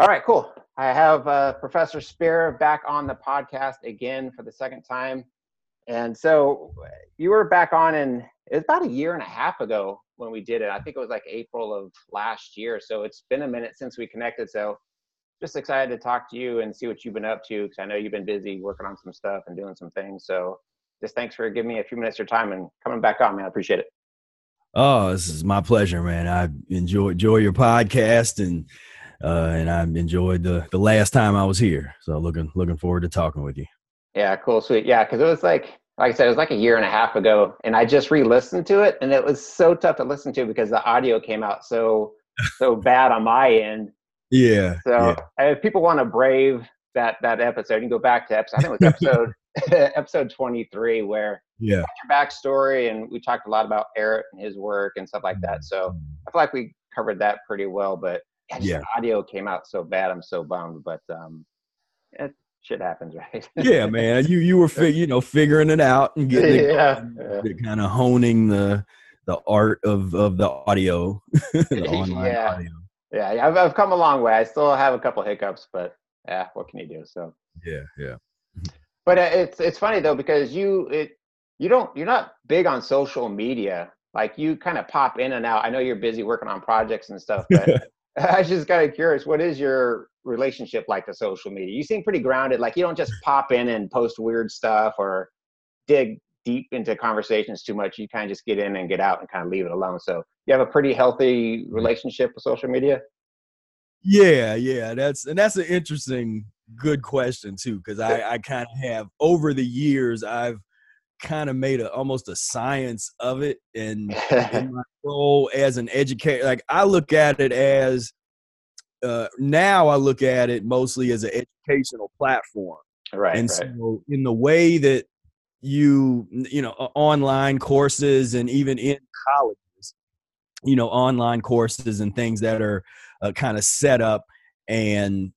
All right, cool. I have Professor Spira back on the podcast again for the second time. And so you were back on it was about a year and a half ago when we did it. I think it was like April of last year. So it's been a minute since we connected. So just excited to talk to you and see what you've been up to, because I know you've been busy working on some stuff and doing some things. So just thanks for giving me a few minutes of your time and coming back on, man. I appreciate it. Oh, this is my pleasure, man. I enjoy your podcast and I enjoyed the last time I was here. So looking forward to talking with you. Yeah, cool, sweet. Yeah, because it was like I said, it was like a year and a half ago, and I just re-listened to it, and it was so tough to listen to because the audio came out so bad on my end. Yeah. So if people want to brave that episode, you can go back to episode. I think it was episode episode 23, where yeah, your backstory, and we talked a lot about Ehret and his work and stuff like that. So I feel like we covered that pretty well, but the audio came out so bad. I'm so bummed, but shit happens, right? Yeah, man. You were figuring it out and getting it kind of honing the art of the audio, the online audio. Yeah, I've come a long way. I still have a couple hiccups, but what can you do? So yeah. But it's funny though, because you're not big on social media. Like, you kind of pop in and out. I know you're busy working on projects and stuff, but I was just kind of curious, what is your relationship like to social media? You seem pretty grounded. Like, you don't just pop in and post weird stuff or dig deep into conversations too much. You kind of just get in and get out and kind of leave it alone. So you have a pretty healthy relationship with social media? Yeah. That's an interesting, good question too, because I kind of have, over the years, I've kind of made almost a science of it, and in my role as an educator, like, I look at it as now I look at it mostly as an educational platform, right? And so in the way that you know online courses, and even in colleges, online courses and things that are kind of set up and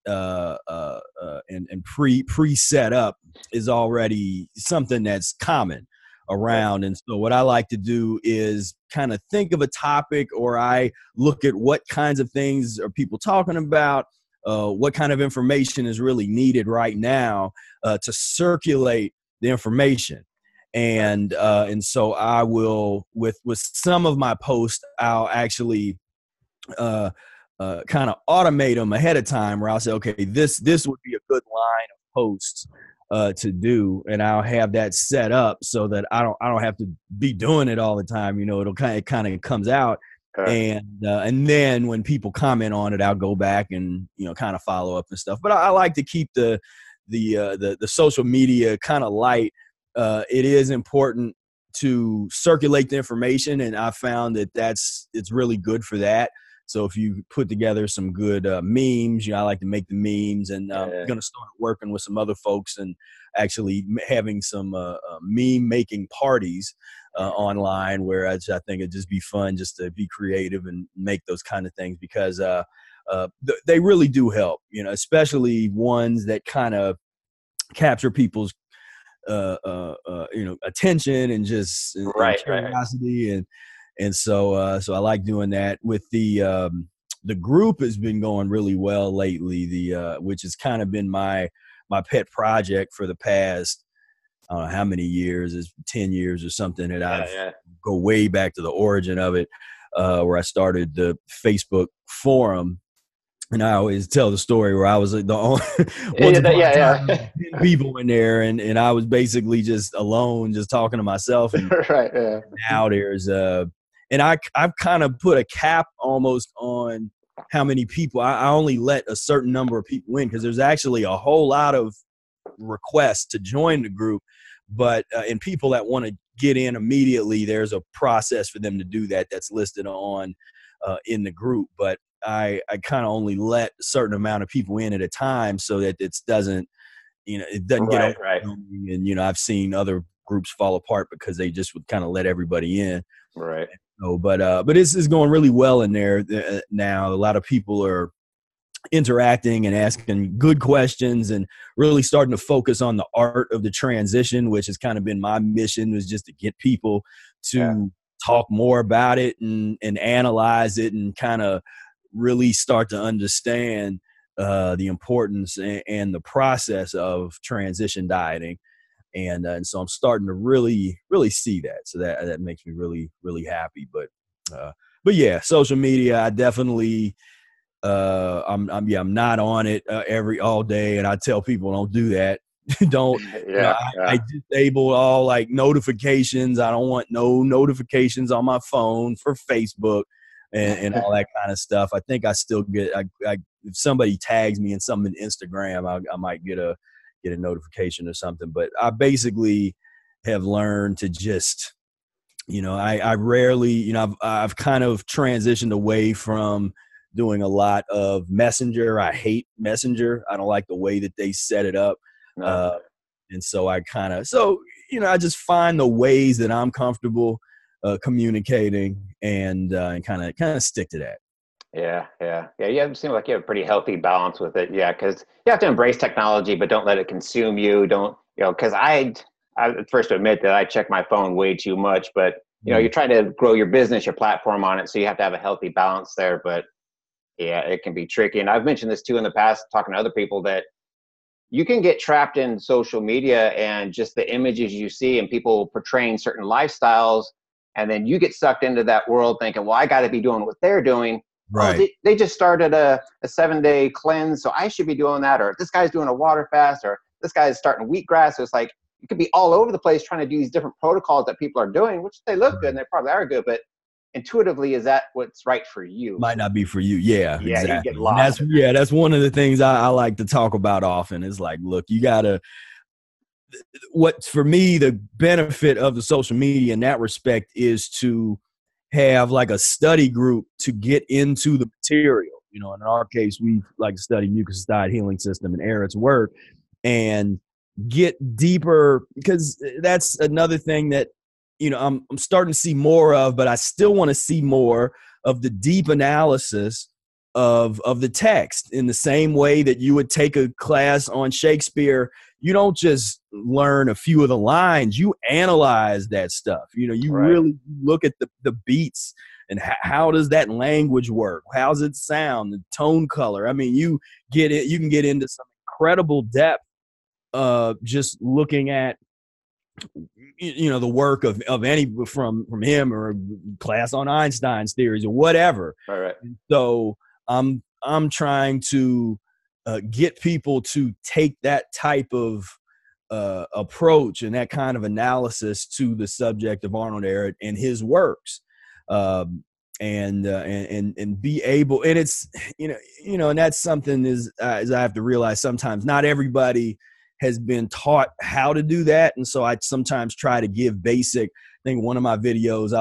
pre-set up is already something that's common around. And so what I like to do is kind of think of a topic, or I look at what kinds of things are people talking about, what kind of information is really needed right now to circulate the information. And so I will, with some of my posts, I'll actually kind of automate them ahead of time, where I'll say, okay, this would be a good line of posts to do, and I'll have that set up so that I don't have to be doing it all the time. It kind of comes out, and then when people comment on it, I'll go back and kind of follow up and stuff. But I like to keep the social media kind of light. It is important to circulate the information, and I found that it's really good for that. So if you put together some good memes, I like to make the memes, and I'm going to start working with some other folks and actually having some meme making parties online, where I think it'd just be fun just to be creative and make those kind of things, because they really do help, especially ones that kind of capture people's attention and just curiosity. And so I like doing that. With the group has been going really well lately, which has kind of been my pet project for the past, I don't know how many years, it's 10 years or something, that I go way back to the origin of it, where I started the Facebook forum. And I always tell the story where I was the only people in there, and I was basically just alone, just talking to myself. And now there's and I've kind of put a cap almost on how many people. I only let a certain number of people in, because there's actually a whole lot of requests to join the group, but and people that want to get in immediately, there's a process for them to do that that's listed on in the group. But I kind of only let a certain amount of people in at a time, so that it doesn't get overwhelming. And I've seen other groups fall apart because they just would kind of let everybody in. Right. So, but it's going really well in there now. A lot of people are interacting and asking good questions, and really starting to focus on the art of the transition, which has kind of been my mission, was just to get people to talk more about it and analyze it, and kind of really start to understand the importance and the process of transition dieting. And so I'm starting to really see that. So that makes me really happy. But yeah, social media, I definitely, I'm not on it all day. And I tell people don't do that. Don't, Yeah, I yeah. disable all like notifications. I don't want no notifications on my phone for Facebook and all that kind of stuff. I think I still get, if somebody tags me in something in Instagram, I might get a notification or something. But I basically have learned to just, I rarely, I've kind of transitioned away from doing a lot of Messenger. I hate Messenger. I don't like the way that they set it up. No. And so I I just find the ways that I'm comfortable communicating and kind of stick to that. Yeah, yeah, yeah. You seem like you have a pretty healthy balance with it. Yeah, because you have to embrace technology, but don't let it consume you. Don't, because I first to admit that I check my phone way too much. But you're trying to grow your business, your platform on it, so you have to have a healthy balance there. But yeah, it can be tricky. And I've mentioned this too in the past, talking to other people, that you can get trapped in social media and just the images you see and people portraying certain lifestyles, and then you get sucked into that world thinking, well, I got to be doing what they're doing. Oh, Right. they just started a 7-day cleanse, so I should be doing that. Or this guy's doing a water fast, or this guy's starting wheatgrass. So it's like you could be all over the place trying to do these different protocols that people are doing, which they look good and they probably are good, but intuitively, is that what's right for you? Might not be for you. Yeah, Yeah, you get exactly. And lost. that's one of the things I like to talk about often is like, look, you gotta, what for me, the benefit of the social media in that respect is to have like a study group to get into the material. In our case, we like to study Mucusless Diet healing system and Ehret's work and get deeper, because that's another thing that, I'm starting to see more of, but I still want to see more of the deep analysis of the text. In the same way that you would take a class on Shakespeare, you don't just learn a few of the lines, you analyze that stuff. You Right. really look at the beats and how does that language work? How's it sound? The tone color. I mean, you can get into some incredible depth just looking at the work of any from him, or class on Einstein's theories or whatever. Right, right. So I'm trying to get people to take that type of approach and that kind of analysis to the subject of Arnold Ehret and his works, and be able. And it's and that's something is I have to realize sometimes not everybody has been taught how to do that, and so I sometimes try to give basic. I think one of my videos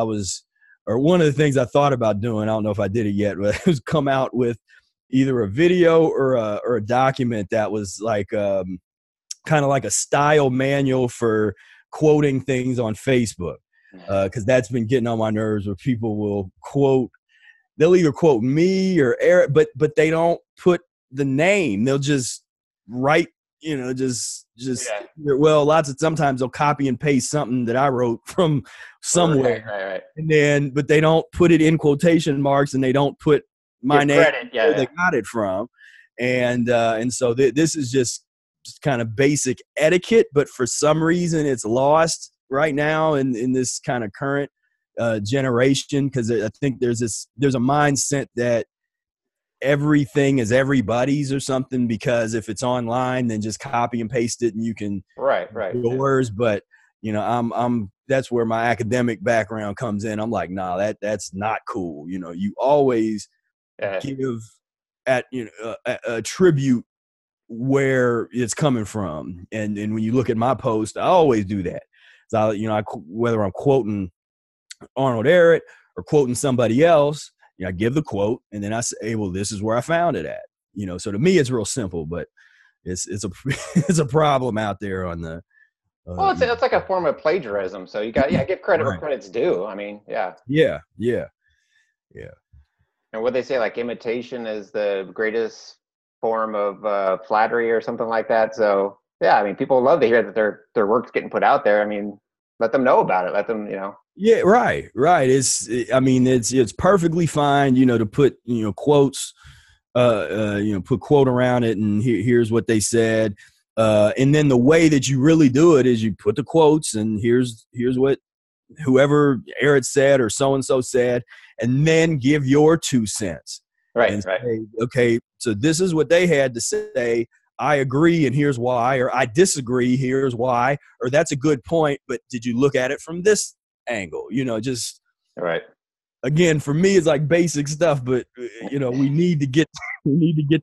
one of the things I thought about doing, I don't know if I did it yet, but it was come out with either a video or a document that was like kind of like a style manual for quoting things on Facebook, because that's been getting on my nerves, where people will they'll either quote me or Ehret, but they don't put the name. They'll just write, just sometimes they'll copy and paste something that I wrote from somewhere, right. and then but they don't put it in quotation marks, and they don't put my name credit, where they got it from, and so this is just kind of basic etiquette, but for some reason it's lost right now in this kind of current generation, because I think there's a mindset that everything is everybody's or something, because if it's online, then just copy and paste it and you can Right. yours. But I'm that's where my academic background comes in. I'm like, nah, that's not cool. You always give attribute where it's coming from, and when you look at my post, I always do that. So whether I'm quoting Arnold Ehret or quoting somebody else, I give the quote, and then I say, well, this is where I found it at. So to me, it's real simple, but it's a it's a problem out there on the. Well, it's like a form of plagiarism. So you got give credit where Right. credit's due. I mean, yeah. Yeah. And what they say, like imitation is the greatest form of flattery or something like that. So yeah, I mean, people love to hear that their work's getting put out there. I mean, let them know about it. Let them, Yeah, right. It's perfectly fine, to put, quotes put quote around it, and here's what they said. And then the way that you really do it is you put the quotes, and here's what whoever Ehret said or so-and-so said, and then give your 2 cents. Right, and right. say, okay, so this is what they had to say. I agree, and here's why, or I disagree, here's why, or that's a good point, but did you look at it from this angle? Just Right. again, for me, it's like basic stuff, but we need to get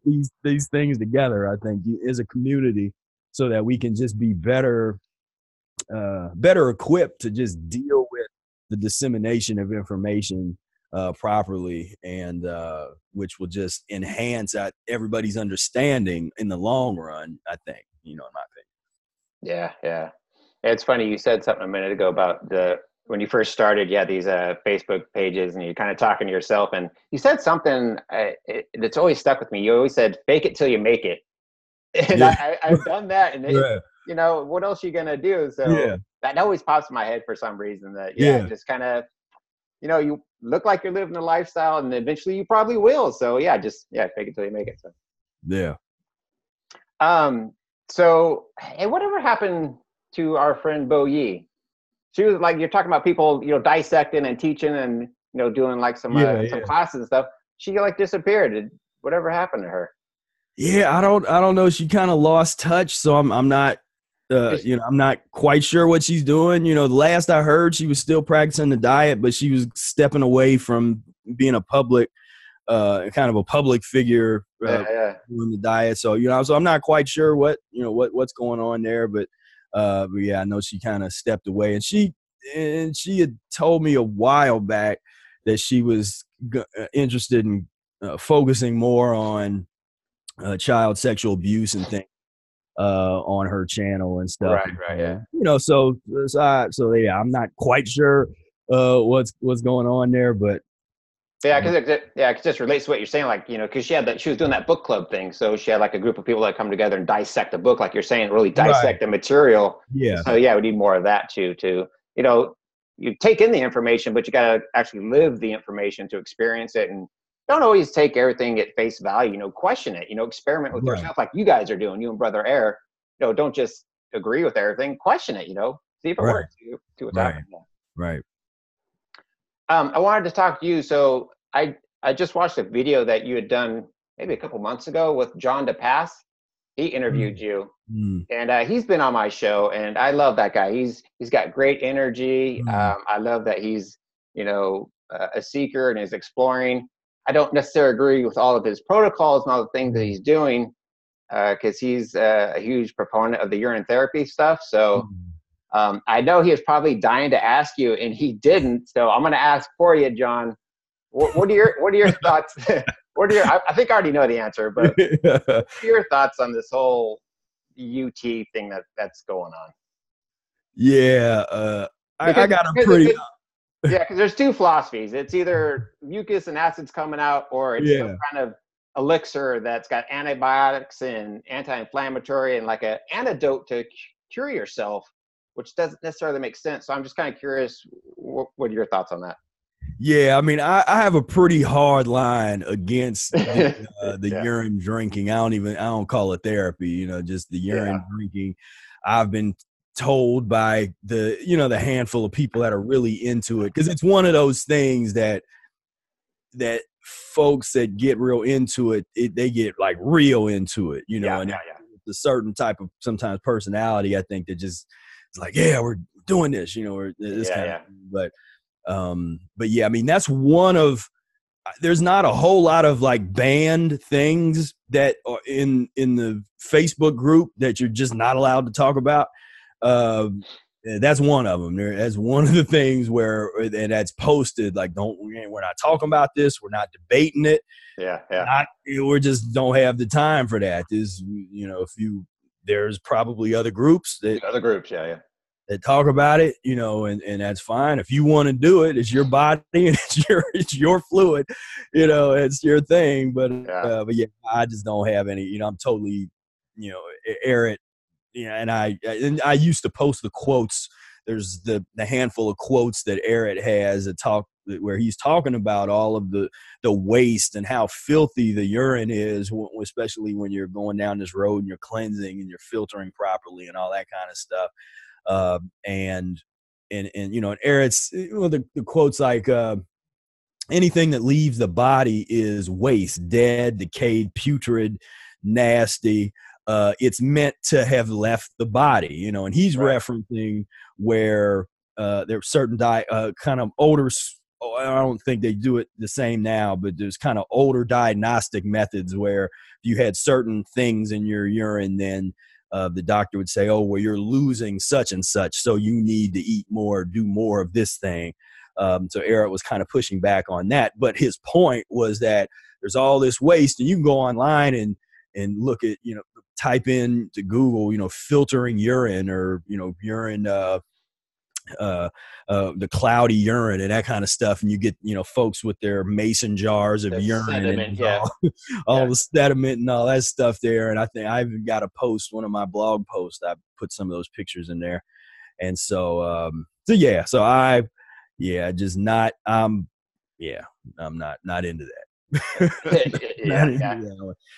these things together, I think, as a community, so that we can just be better equipped to just deal with the dissemination of information properly, and which will just enhance everybody's understanding in the long run, I think, in my opinion. Yeah, yeah. It's funny, you said something a minute ago about when you first started, these Facebook pages, and you're kind of talking to yourself, and you said something that's always stuck with me. You always said, "Fake it till you make it," and Yeah. I've done that, and Right. what else are you gonna do? So that always pops in my head for some reason. That just kind of, you look like you're living a lifestyle, and eventually you probably will. So fake it till you make it. So Yeah. So hey, whatever happened to our friend Bo Yi? She was like, you're talking about people, dissecting and teaching and doing like some classes and stuff. She like disappeared. Whatever happened to her? Yeah, I don't know. She kind of lost touch, so I'm not I'm not quite sure what she's doing. The last I heard, she was still practicing the diet, but she was stepping away from being a public kind of a public figure doing the diet. So so I'm not quite sure what's going on there, but yeah, I know she kind of stepped away, and she had told me a while back that she was interested in focusing more on child sexual abuse and things on her channel and stuff. Right, yeah. So yeah, I'm not quite sure what's going on there, but because it just relates to what you're saying, like, because she was doing that book club thing, so she had like a group of people that come together and dissect a book, like you're saying, really dissect the material. Yeah. So we need more of that too. You take in the information, but you got to actually live the information to experience it, and don't always take everything at face value. Question it. Experiment with yourself, like you guys are doing, you and Brother Air. Don't just agree with everything. Question it. See if it works. See what's happening. Right. I wanted to talk to you. So I just watched a video that you had done maybe a couple months ago with John DePass. He interviewed you, and he's been on my show, and I love that guy. He's got great energy. I love that he's a seeker and is exploring. I don't necessarily agree with all of his protocols and all the things that he's doing, because he's a huge proponent of the urine therapy stuff. So I know he was probably dying to ask you, and he didn't. So I'm going to ask for you, John. What are your thoughts? I think I already know the answer, but what are your thoughts on this whole UT thing that's going on? Yeah, I got a pretty. Because there's two philosophies. It's either mucus and acids coming out, or it's some kind of elixir that's got antibiotics and anti-inflammatory and like an antidote to cure yourself, which doesn't necessarily make sense. So I'm just kind of curious, what are your thoughts on that? Yeah, I mean, I have a pretty hard line against the urine drinking. I don't call it therapy, just the urine drinking. I've been told by the handful of people that are really into it, because it's one of those things that folks that get real into it, they get like real into it, and it's a certain type of sometimes personality, I think, that just is like, we're doing this, or this kind of thing. But yeah, I mean, that's one of, there's not a whole lot of like banned things that are in the Facebook group that you're just not allowed to talk about. That's one of them. That's one of the things where, and that's posted like, we're not talking about this. We're not debating it. We just don't have the time for that. There's probably other groups that talk about it, and that's fine. If you want to do it, it's your body and it's your fluid, it's your thing. But yeah, I just don't have any, I'm totally, Ehret. And I used to post the quotes. There's the handful of quotes that Ehret has that talk where he's talking about all of the waste and how filthy the urine is, especially when you're going down this road and you're cleansing and you're filtering properly and all that kind of stuff. And you know, and Ehret's, the quotes like, anything that leaves the body is waste, dead, decayed, putrid, nasty. It's meant to have left the body, you know, and he's referencing where there's certain kind of older, I don't think they do it the same now, but there's kind of older diagnostic methods where if you had certain things in your urine, then the doctor would say, oh, well, you're losing such and such, so you need to eat more, do more of this thing. So Ehret was kind of pushing back on that. But his point was that there's all this waste, and you can go online and look at, you know, type in to Google, you know, filtering urine, or, you know, urine, the cloudy urine and that kind of stuff. And you get, you know, folks with their mason jars of urine sediment, and all the sediment and all that stuff there. And I think I've got a post, one of my blog posts, I put some of those pictures in there. And so, just not, I'm not into that.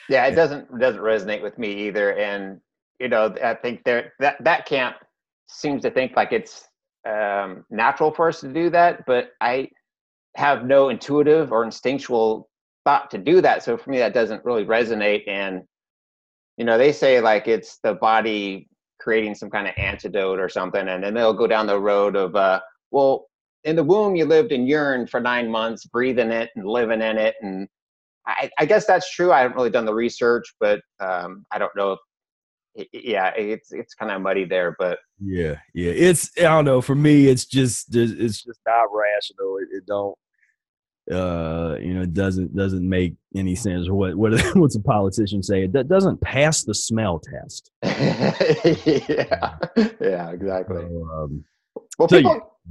It doesn't resonate with me either. And, you know, I think that camp seems to think like it's natural for us to do that, but I have no intuitive or instinctual thought to do that. So for me, that doesn't really resonate. And, you know, they say like it's the body creating some kind of antidote or something, and then they'll go down the road of, well, in the womb, you lived in urine for 9 months, breathing it and living in it. And I guess that's true. I haven't really done the research, but I don't know if, it's kind of muddy there. But it's, I don't know. For me, it's just not rational. It don't, you know, it doesn't make any sense. What's a politician say? It doesn't pass the smell test. Exactly.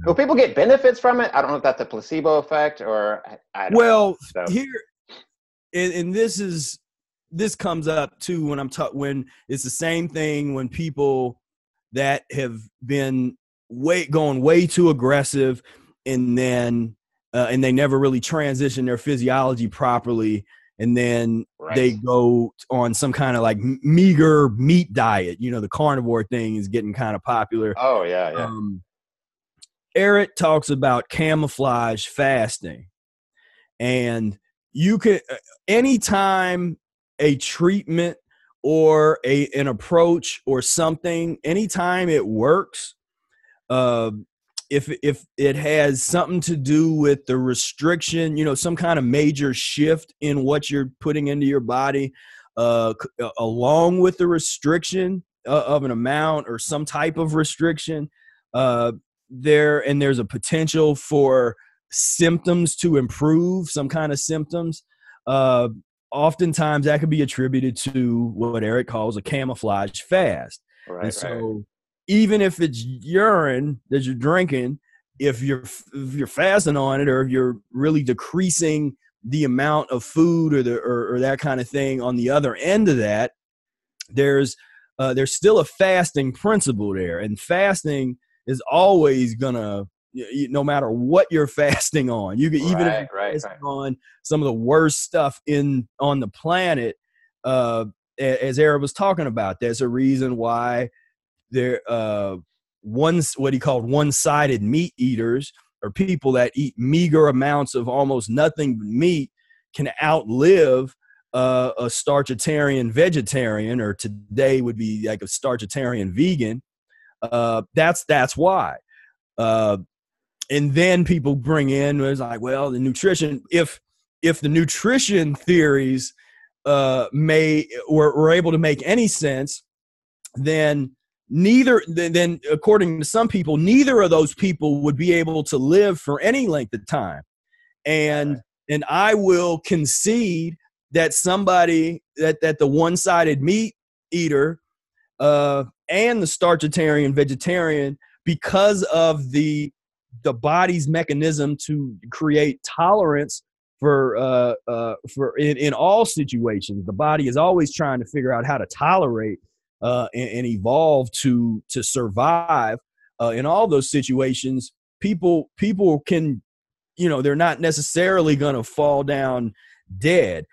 Will people get benefits from it? I don't know if that's a placebo effect or I don't know. So. Here, and this comes up too when it's the same thing when people that have been going way too aggressive, and then and they never really transition their physiology properly, and then they go on some kind of like meager meat diet. You know, the carnivore thing is getting kind of popular. Oh yeah. Ehret talks about camouflaged fasting, and you can, anytime a treatment or an approach or something, anytime it works, if it has something to do with the restriction, you know, some kind of major shift in what you're putting into your body, along with the restriction of an amount or some type of restriction, there's a potential for symptoms to improve, some kind of symptoms. Oftentimes that could be attributed to what Ehret calls a camouflage fast. Even if it's urine that you're drinking, if you're fasting on it, or if you're really decreasing the amount of food or that kind of thing on the other end of that, there's still a fasting principle there. And fasting is always gonna, no matter what you're fasting on, you can, even if you're fasting on some of the worst stuff on the planet, as Ehret was talking about, there's a reason why there what he called one-sided meat eaters, or people that eat meager amounts of almost nothing but meat, can outlive a starchitarian vegetarian, or today would be like a starchitarian vegan. That's why. And then people bring in, it's like, well, the nutrition, if the nutrition theories were able to make any sense, then according to some people, neither of those people would be able to live for any length of time. And I will concede that somebody that the one-sided meat eater and the starchitarian vegetarian, because of the body's mechanism to create tolerance for in all situations, the body is always trying to figure out how to tolerate and evolve to survive in all those situations. People can they're not necessarily going to fall down dead.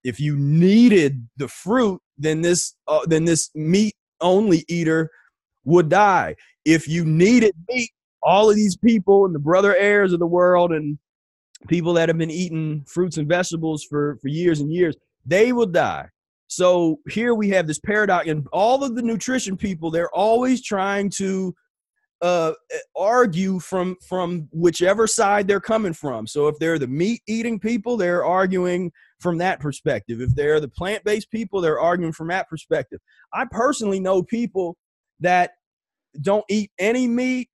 If you needed the fruit, then this meat only eater would die. If you needed meat, all of these people and the Brother Ayers of the world and people that have been eating fruits and vegetables for years and years, they will die. So here we have this paradox, and all of the nutrition people, they're always trying to argue from whichever side they're coming from. So if they're the meat eating people, they're arguing from that perspective. If they're the plant-based people, they're arguing from that perspective. I personally know people that don't eat any meat,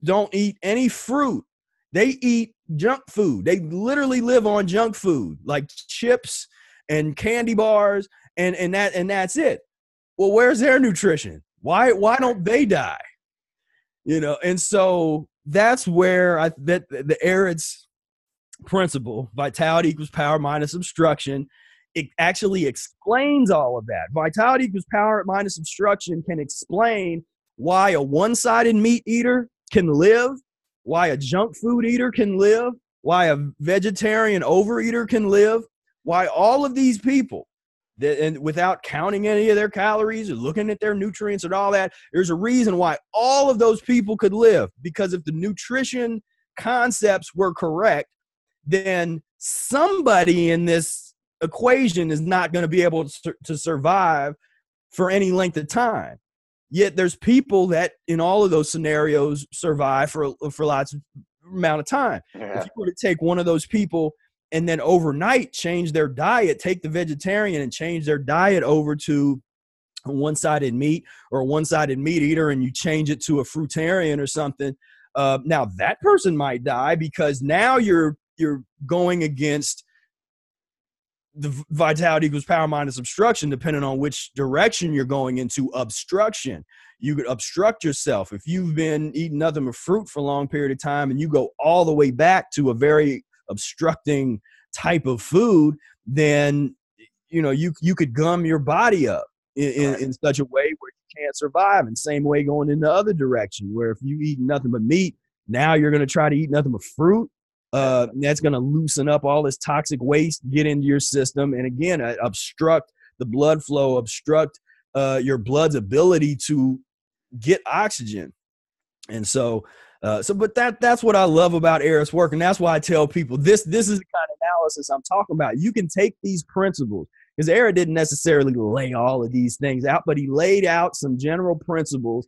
don't eat any fruit. They eat junk food. They literally live on junk food, like chips and candy bars, and that's it. Well, where's their nutrition? Why don't they die? And so that's where I bet the Ehret's principle, vitality equals power minus obstruction, it actually explains all of that. Vitality equals power minus obstruction can explain why a one-sided meat eater can live, why a junk food eater can live, why a vegetarian overeater can live, why all of these people, and without counting any of their calories or looking at their nutrients and all that, there's a reason why all of those people could live. Because if the nutrition concepts were correct, then somebody in this equation is not going to be able to survive for any length of time. Yet there's people that in all of those scenarios survive for lots of amount of time. Yeah. If you were to take one of those people and then overnight change their diet, take the vegetarian and change their diet over to a one-sided meat or a one-sided meat eater, and you change it to a fruitarian or something, now that person might die, because now you're going against the vitality equals power minus obstruction, depending on which direction you're going into. Obstruction. You could obstruct yourself. If you've been eating nothing but fruit for a long period of time and you go all the way back to a very obstructing type of food, then you could gum your body up in such a way where you can't survive. And same way going in the other direction, where if you eat nothing but meat, now you're going to try to eat nothing but fruit. That's going to loosen up all this toxic waste, get into your system, and again obstruct the blood flow, obstruct your blood's ability to get oxygen. And but that's what I love about Ehret's work, and that's why I tell people this is the kind of analysis I'm talking about. You can take these principles, because Ehret didn't necessarily lay all of these things out, but he laid out some general principles,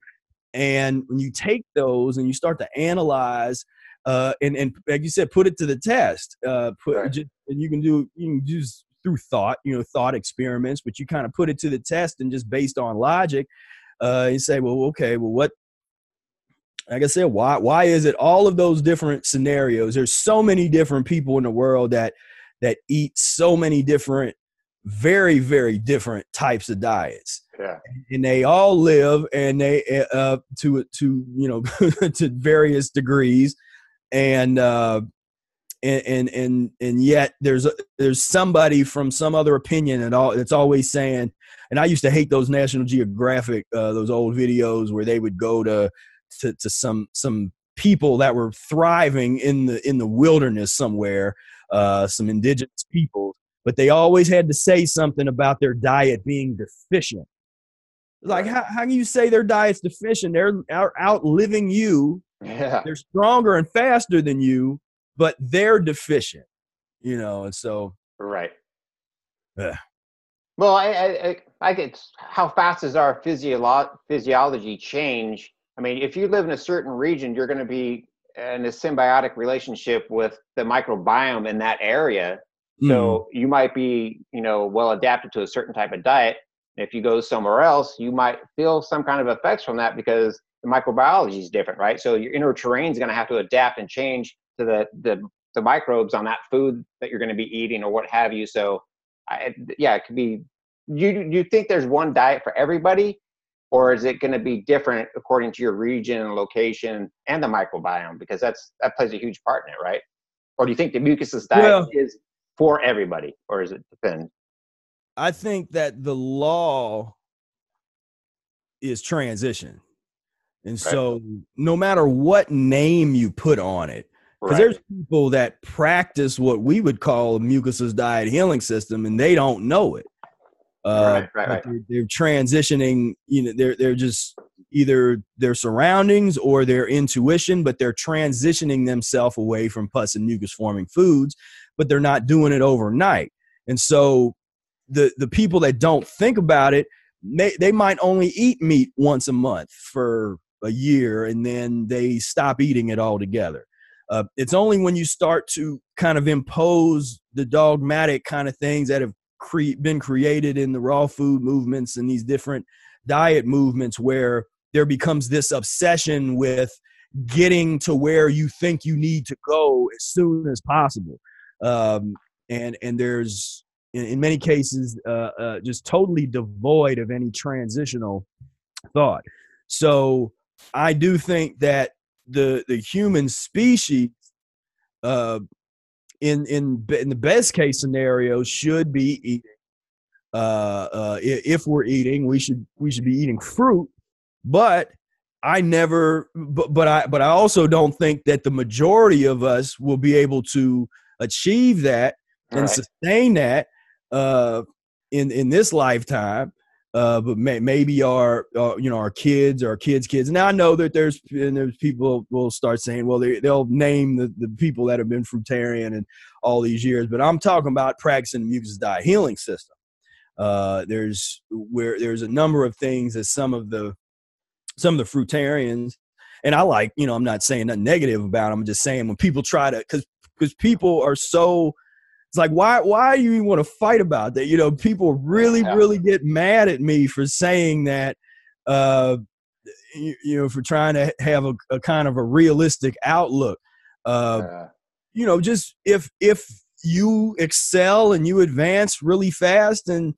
and when you take those and you start to analyze, and like you said, put it to the test. And you can do through thought experiments, but you kind of put it to the test, and just based on logic, you say, well, okay, well, what? Like I said, why is it all of those different scenarios? There's so many different people in the world that eat so many different, very, very different types of diets. Yeah. And they all live, and they to to various degrees, and yet there's somebody from some other opinion that's always saying. And I used to hate those National Geographic, those old videos where they would go to some people that were thriving in the wilderness somewhere, some indigenous people, but they always had to say something about their diet being deficient. Like, how can you say their diet's deficient? They're outliving you. Yeah. They're stronger and faster than you, but they're deficient, and so. Right. Yeah. Well, I get how fast does our physiology change? I mean, if you live in a certain region, you're going to be in a symbiotic relationship with the microbiome in that area. So you might be, well adapted to a certain type of diet. If you go somewhere else, you might feel some kind of effects from that because the microbiology is different, right? So your inner terrain is going to have to adapt and change to the microbes on that food that you're going to be eating or what have you. So, it could be. You think there's one diet for everybody, or is it going to be different according to your region and location and the microbiome? Because that plays a huge part in it, right? Or do you think the mucusless diet is for everybody, or does it depend? I think that the law is transition. And so no matter what name you put on it, Because Right. there's people that practice what we would call a mucusless diet healing system, and they don't know it. Right. Right. But Right. they're transitioning. They're just either their surroundings or their intuition, but they're transitioning themselves away from pus and mucus forming foods, but they're not doing it overnight. And so the people that don't think about it, they might only eat meat once a month for a year, and then they stop eating it altogether. It's only when you start to kind of impose the dogmatic kind of things that have been created in the raw food movements and these different diet movements where there becomes this obsession with getting to where you think you need to go as soon as possible. And there's, in many cases, just totally devoid of any transitional thought. So I do think that the human species, in the best case scenario, should be eating. If we're eating, we should be eating fruit. But I also don't think that the majority of us will be able to achieve that and sustain that in this lifetime. But maybe our kids or our kids. Now I know that there's people will start saying, well, they'll name the people that have been fruitarian and all these years, but I'm talking about practicing the mucusless diet healing system. There's a number of things that some of the fruitarians, and I like, I'm not saying nothing negative about them. I'm just saying when people try to, because people are so, it's like, why do you even want to fight about that? People really get mad at me for saying that, for trying to have a kind of a realistic outlook. Just if you excel and you advance really fast and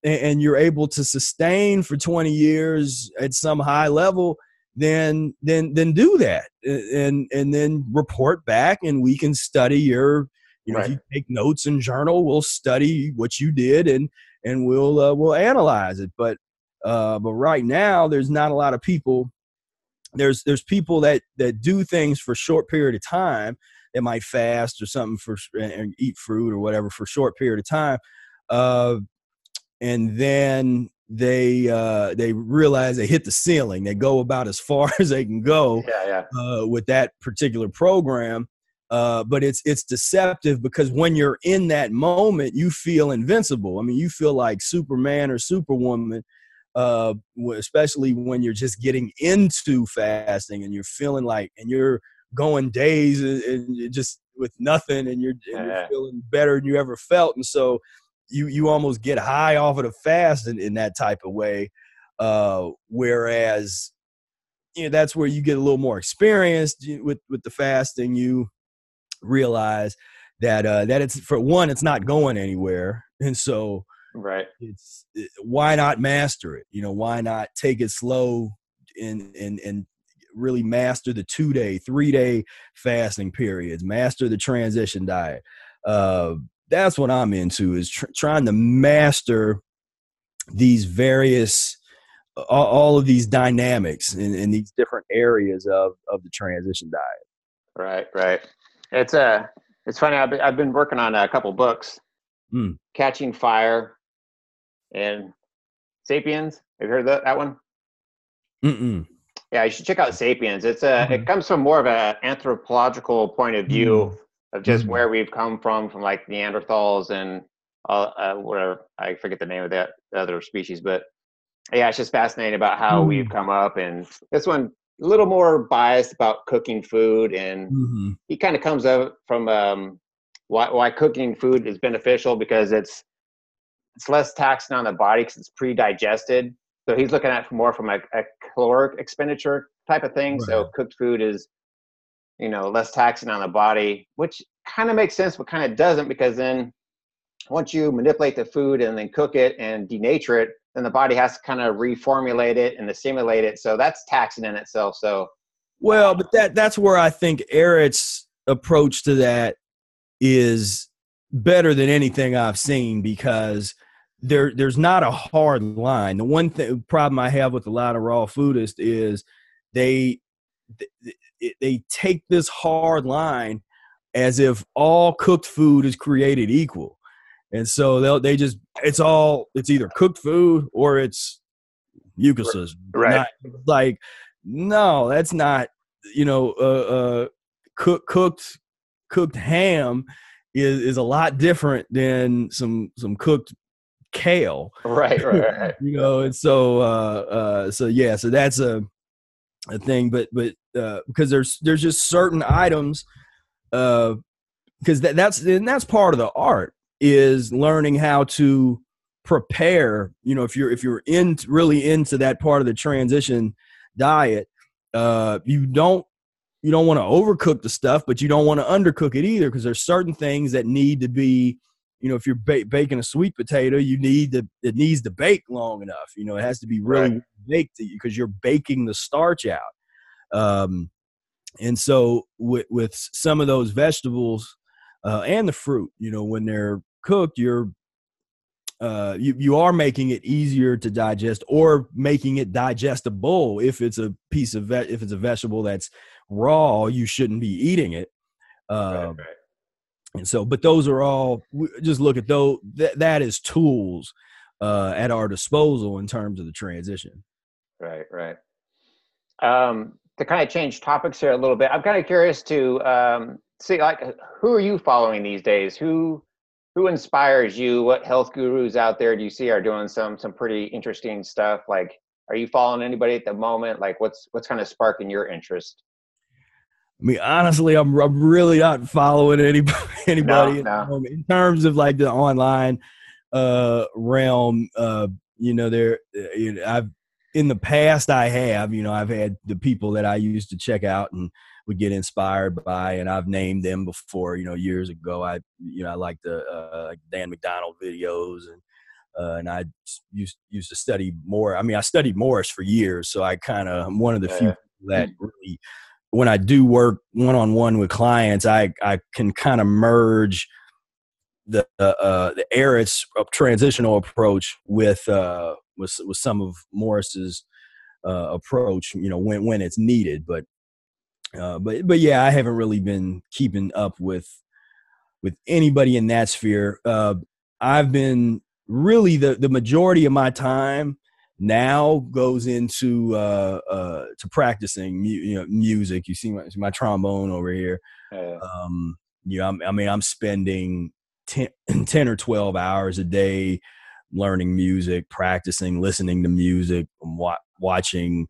you're able to sustain for 20 years at some high level, then do that and then report back, and we can study your, if you take notes and journal, we'll study what you did and we'll analyze it. But right now there's not a lot of people. There's people that do things for a short period of time. They might fast or something and eat fruit or whatever for a short period of time. And then they realize they hit the ceiling. They go about as far as they can go with that particular program. But it's deceptive, because when you're in that moment, you feel invincible. I mean, you feel like Superman or Superwoman, especially when you're just getting into fasting and you're feeling like, and you're going days and just with nothing, and you're feeling better than you ever felt. And so you almost get high off of the fast in that type of way. Whereas, that's where you get a little more experienced with the fasting. You realize that it's, for one, it's not going anywhere. And so why not master it? Why not take it slow and really master the 2-day, 3-day fasting periods, master the transition diet. That's what I'm into, is trying to master these various, all of these dynamics in these different areas of the transition diet. Right. It's funny. I've been working on a couple books, Catching Fire and Sapiens. Have you heard of that one? Mm-mm. Yeah, you should check out Sapiens. It comes from more of an anthropological point of view of just where we've come from like Neanderthals and whatever. I forget the name of that other species, but yeah, it's just fascinating about how we've come up. And this one, a little more biased about cooking food, and he kind of comes up from why cooking food is beneficial, because it's less taxing on the body because it's pre-digested. So he's looking at more from a caloric expenditure type of thing. Right. So cooked food is, less taxing on the body, which kind of makes sense, but kind of doesn't, because then once you manipulate the food and then cook it and denature it, then the body has to kind of reformulate it and assimilate it. So that's taxing in itself. So, well, but that's where I think Ehret's approach to that is better than anything I've seen, because there's not a hard line. The one problem I have with a lot of raw foodists is they they take this hard line as if all cooked food is created equal. And so it's either cooked food or it's mucusless. Right. Not like, no, that's not, cooked ham is a lot different than some cooked kale. Right. And so yeah, so that's a thing, but because there's just certain items, because that's part of the art, is learning how to prepare. If you're really into that part of the transition diet, you don't want to overcook the stuff, but you don't want to undercook it either, because there's certain things that need to be, if you're baking a sweet potato, it needs to bake long enough. It has to be really baked, because you're baking the starch out. And so with some of those vegetables and the fruit, when they're cooked, you are making it easier to digest, or making it digestible. If it's a vegetable that's raw, you shouldn't be eating it. And so, but those are all, just look at those. That is tools at our disposal in terms of the transition. Right. To kind of change topics here a little bit, I'm kind of curious to see, like, who are you following these days? Who inspires you? What health gurus out there do you see are doing some pretty interesting stuff? Like, are you following anybody at the moment? Like, what's kind of sparking your interest? I mean, honestly, I'm really not following anybody No. in terms of like the online realm. I've, in the past, I've had the people that I used to check out and would get inspired by, and I've named them before. Years ago, I like the like Dan McDonald videos, and I used to study more. I mean, I studied Morris for years, so I'm one of the few people that really, when I do work one-on-one with clients, I can kind of merge the Ehret's transitional approach with some of Morris's approach, when it's needed. But yeah, I haven't really been keeping up with anybody in that sphere. I've been really, the majority of my time now goes into to practicing music. You see my trombone over here. I'm spending 10 or 12 hours a day learning music, practicing, listening to music, watching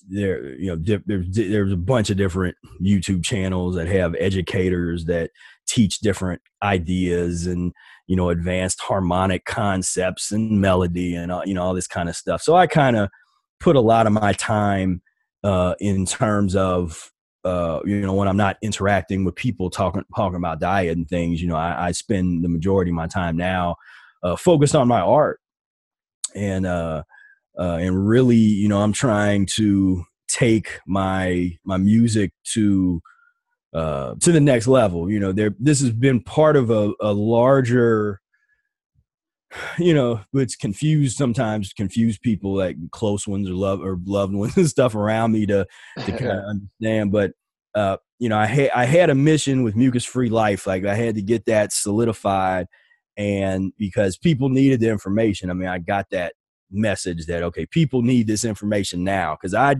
there's a bunch of different YouTube channels that have educators that teach different ideas and advanced harmonic concepts and melody and all this kind of stuff. So I kind of put a lot of my time in terms of when I'm not interacting with people talking about diet and things. I spend the majority of my time now focused on my art, and really, I'm trying to take my music to the next level. This has been part of a larger, it's confuse people, like close ones or loved ones and stuff around me to kind of understand. But I had a mission with mucus-free life. Like, I had to get that solidified, and because people needed the information. I mean, I got that message that, okay, people need this information now, because I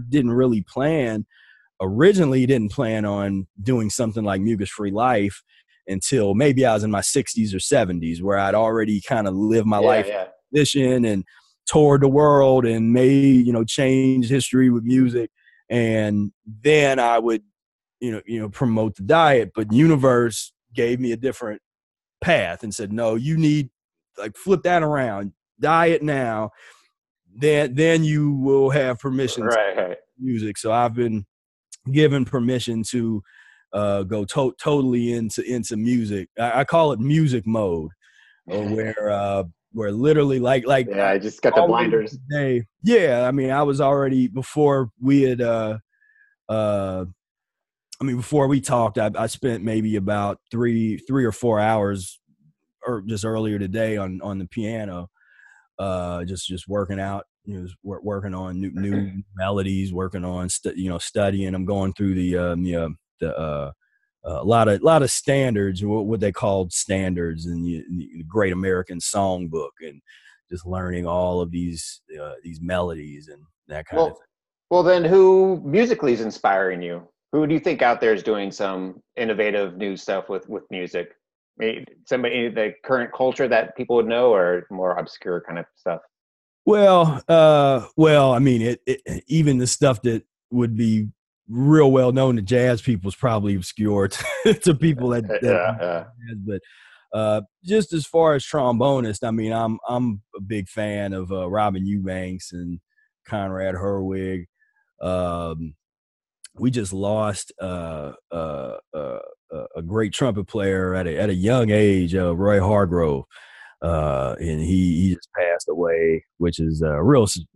originally didn't plan on doing something like mucus-free life until maybe I was in my 60s or 70s, where I'd already kind of lived my life in position and toured the world and made, changed history with music. And then I would, promote the diet. But the universe gave me a different path and said, no, you need, like, flip that around, diet now, then you will have permission to music. So I've been given permission to go totally into music. I call it music mode, where literally like I just got the blinders. Today, yeah, I mean, I was already, before we had before we talked, I spent maybe about 3 or 4 hours, or just earlier today, on the piano, just working out working on new melodies, working on studying. I'm going through a lot of standards, what they called standards, and the Great American Songbook, and just learning all of these melodies and that kind of thing. Well, then who musically is inspiring you? Who do you think out there is doing some innovative new stuff with music? Maybe somebody in the current culture that people would know, or more obscure kind of stuff? Well, I mean, even the stuff that would be real well known to jazz people is probably obscure to people that Yeah. but just as far as trombonists, I mean, I'm a big fan of Robin Eubanks and Conrad Herwig. We just lost a great trumpet player at a young age, Roy Hargrove, and he just passed away, which is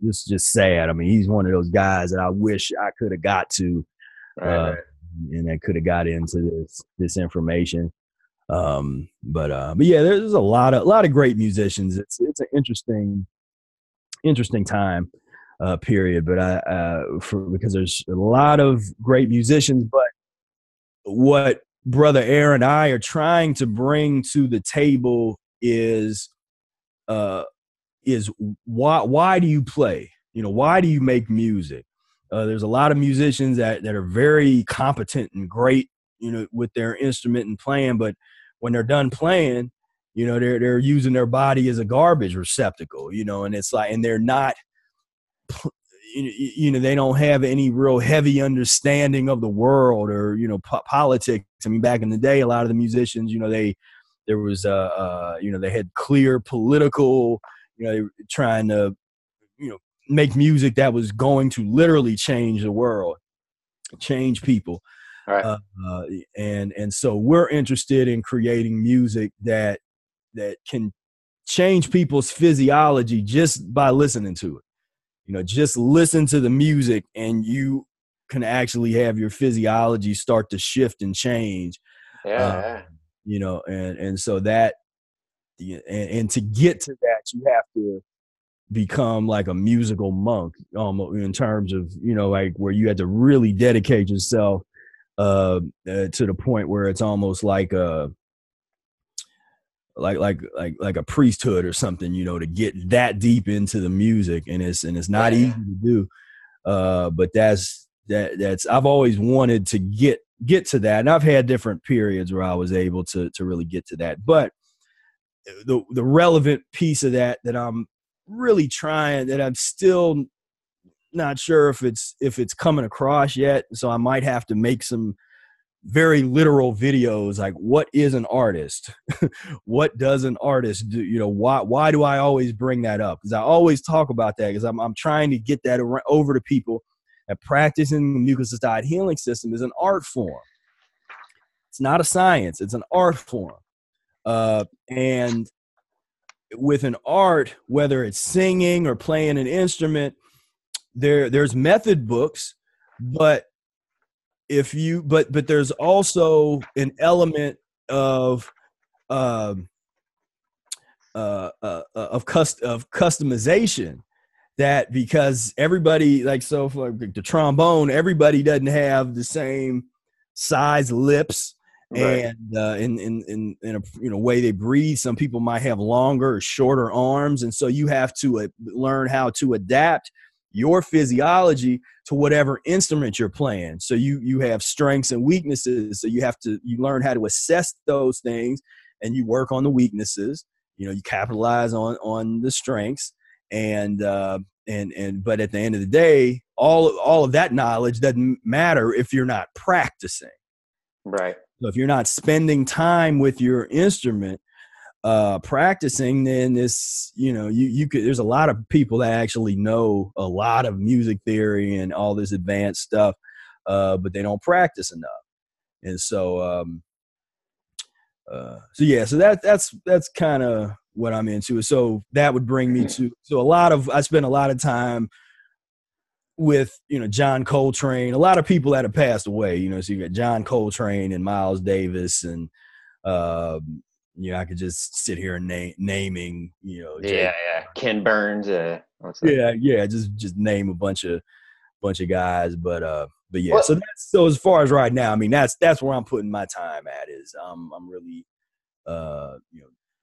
it's just sad. I mean, he's one of those guys that I wish I could have got to, Right. and I could have got into this information. But yeah, there's a lot of great musicians. It's an interesting time period, but because there's a lot of great musicians, but what Brother Aaron and I are trying to bring to the table is why do you play? Why do you make music? There's a lot of musicians that are very competent and great, with their instrument and playing, but when they're done playing, they're using their body as a garbage receptacle, and it's like, and they're not, they don't have any real heavy understanding of the world or, politics. I mean, back in the day, a lot of the musicians, they had clear political, they were trying to, make music that was going to literally change the world, change people. All right. And so we're interested in creating music that can change people's physiology just by listening to it. Just listen to the music and you can actually have your physiology start to shift and change. Yeah. And so that, and to get to that, you have to become like a musical monk, in terms of, like where you had to really dedicate yourself to the point where it's almost like a priesthood or something, to get that deep into the music, and it's not easy to do. But that's I've always wanted to get to that, and I've had different periods where I was able to really get to that. But the relevant piece of that I'm really trying, that I'm still not sure if it's coming across yet, so I might have to make some very literal videos, like, what is an artist? What does an artist do? Why do I always bring that up? Because I always talk about that, because I'm trying to get that over to people that practicing the mucusless diet healing system is an art form. It's not a science, it's an art form. And with an art, whether it's singing or playing an instrument, there's method books, but there's also an element of customization, that because everybody, like, so for the trombone, everybody doesn't have the same size lips. Right. And in a way they breathe. Some people might have longer or shorter arms, and so you have to learn how to adapt your physiology to whatever instrument you're playing. So you have strengths and weaknesses. So you learn how to assess those things, and you work on the weaknesses. You capitalize on the strengths, and but at the end of the day, all of that knowledge doesn't matter if you're not practicing. Right. So if you're not spending time with your instrument, practicing, then this, you could, there's a lot of people that actually know a lot of music theory and all this advanced stuff, but they don't practice enough. And so, so that's kind of what I'm into. So that would bring me to, I spend a lot of time with, John Coltrane, a lot of people that have passed away, so you got John Coltrane and Miles Davis and, I could just sit here and naming, Yeah, yeah. Ken Burns. What's that? yeah, just name a bunch of guys, but yeah. Well, So as far as right now, I mean, that's where I'm putting my time at. Is I'm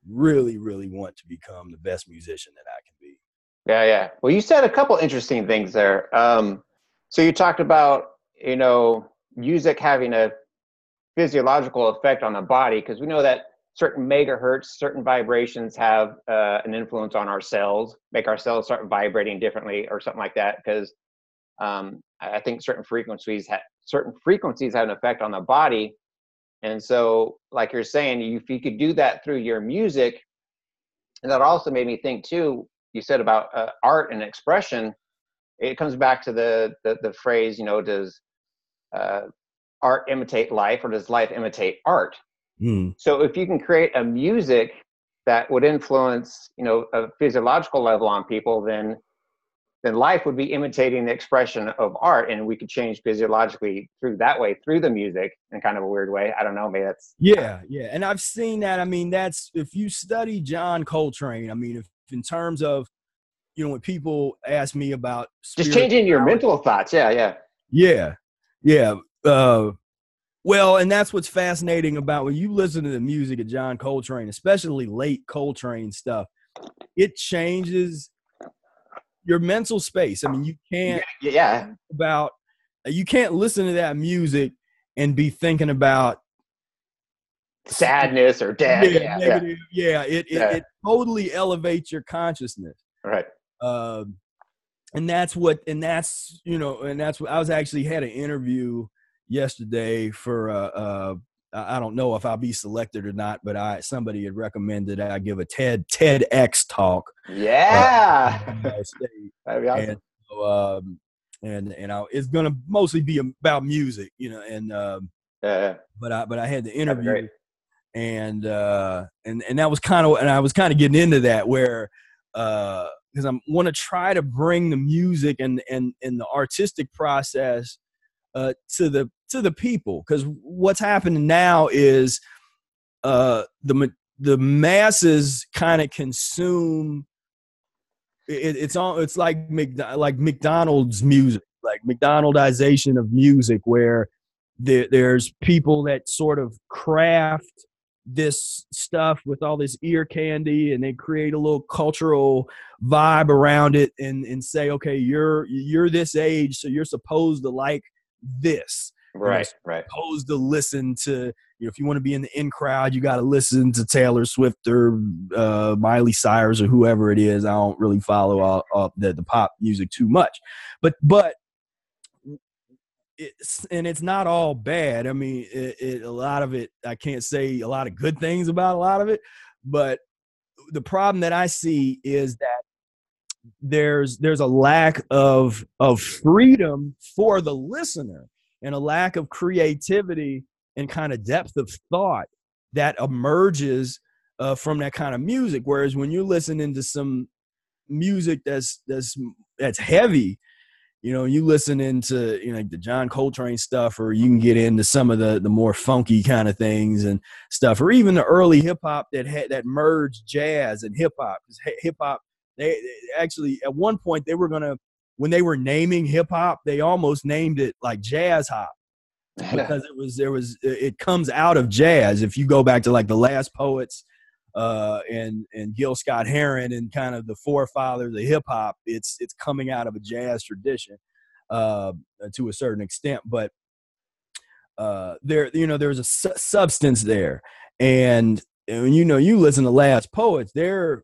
really, really want to become the best musician that I can be. yeah, yeah. Well, you said a couple interesting things there. So you talked about, music having a physiological effect on the body, because we know that certain megahertz, certain vibrations have an influence on our cells, make our cells start vibrating differently or something like that. Because I think certain frequencies have an effect on the body. And so, like you're saying, if you could do that through your music, and that also made me think too. You said about art and expression. It comes back to the phrase, does art imitate life, or does life imitate art? So if you can create a music that would influence, a physiological level on people, then life would be imitating the expression of art, and we could change physiologically through the music in kind of a weird way. I don't know, maybe that's yeah. And I've seen that. I mean, that's, if you study John Coltrane, I mean, if in terms of, when people ask me about just changing your mental thoughts. Yeah. Well, and that's what's fascinating about when you listen to the music of John Coltrane, especially late Coltrane stuff, it changes your mental space. I mean, you can't you can't listen to that music and be thinking about sadness or death. Negative. It totally elevates your consciousness. Right. And that's what I was actually had an interview yesterday for I don't know if I'll be selected or not, but somebody had recommended I give a TEDx talk. Yeah. That'd be awesome. And it's gonna mostly be about music, but I had the interview, and that was kind of, and I was kind of getting into that where because I want to try to bring the music and the artistic process to the people, because what's happening now is the masses kind of consume it's like McDonald's music, like McDonaldization of music, where there's people that sort of craft this stuff with all this ear candy, and they create a little cultural vibe around it, and say, okay, you're this age, so you're supposed to like this. Right. Supposed to listen to, if you want to be in the in crowd, you got to listen to Taylor Swift or Miley Cyrus or whoever it is. I don't really follow all the pop music too much, but it's not all bad. I mean, a lot of it, I can't say a lot of good things about a lot of it, but the problem that I see is that there's a lack of freedom for the listener, and a lack of creativity and kind of depth of thought that emerges from that kind of music. Whereas when you're listening to some music that's heavy, you listen into like the John Coltrane stuff, or you can get into some of the more funky kind of things and stuff, or even the early hip hop that merged jazz and hip hop. Hip hop, they actually at one point when they were naming hip hop, they almost named it like jazz hop, because it comes out of jazz. If you go back to like the Last Poets and Gil Scott-Heron and kind of the forefathers of hip hop, it's coming out of a jazz tradition to a certain extent, but there's a substance there. And you listen to Last Poets, that's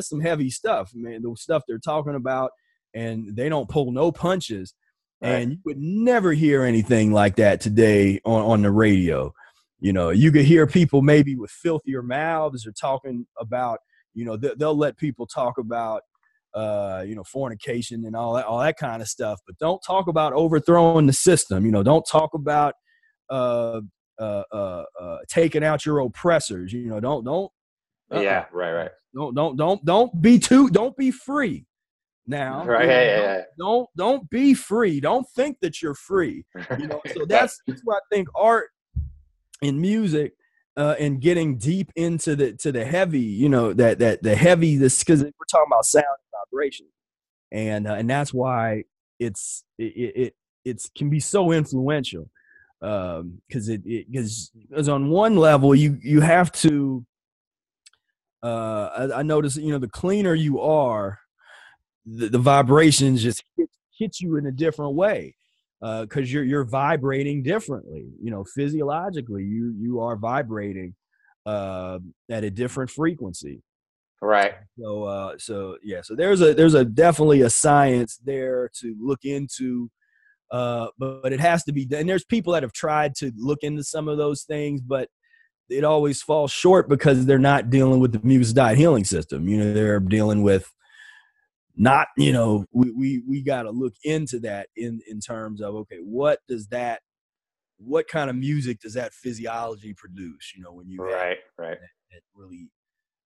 some heavy stuff, man. The stuff they're talking about, and they don't pull no punches. Right. And you would never hear anything like that today on the radio. You could hear people maybe with filthier mouths or talking about, they'll let people talk about, fornication and all that kind of stuff, but don't talk about overthrowing the system. Don't talk about taking out your oppressors. Don't. Yeah, right. Don't be free. Now, right, don't be free. Don't think that you're free. So that's why I think art and music and getting deep into the heavy, you know, that the heavy, this, because we're talking about sound and vibration, and that's why it can be so influential, because because on one level you have to, I notice, you know, the cleaner you are, the vibrations just hit you in a different way, because you're vibrating differently. You know, physiologically, you are vibrating at a different frequency. Right. So yeah, so there's a definitely a science there to look into, but it has to be done. And there's people that have tried to look into some of those things, but it always falls short because they're not dealing with the Mucusless Diet healing system. You know, they're dealing with not, you know, we got to look into that in terms of, okay, what kind of music does that physiology produce? You know, when you have Right. Right. that really,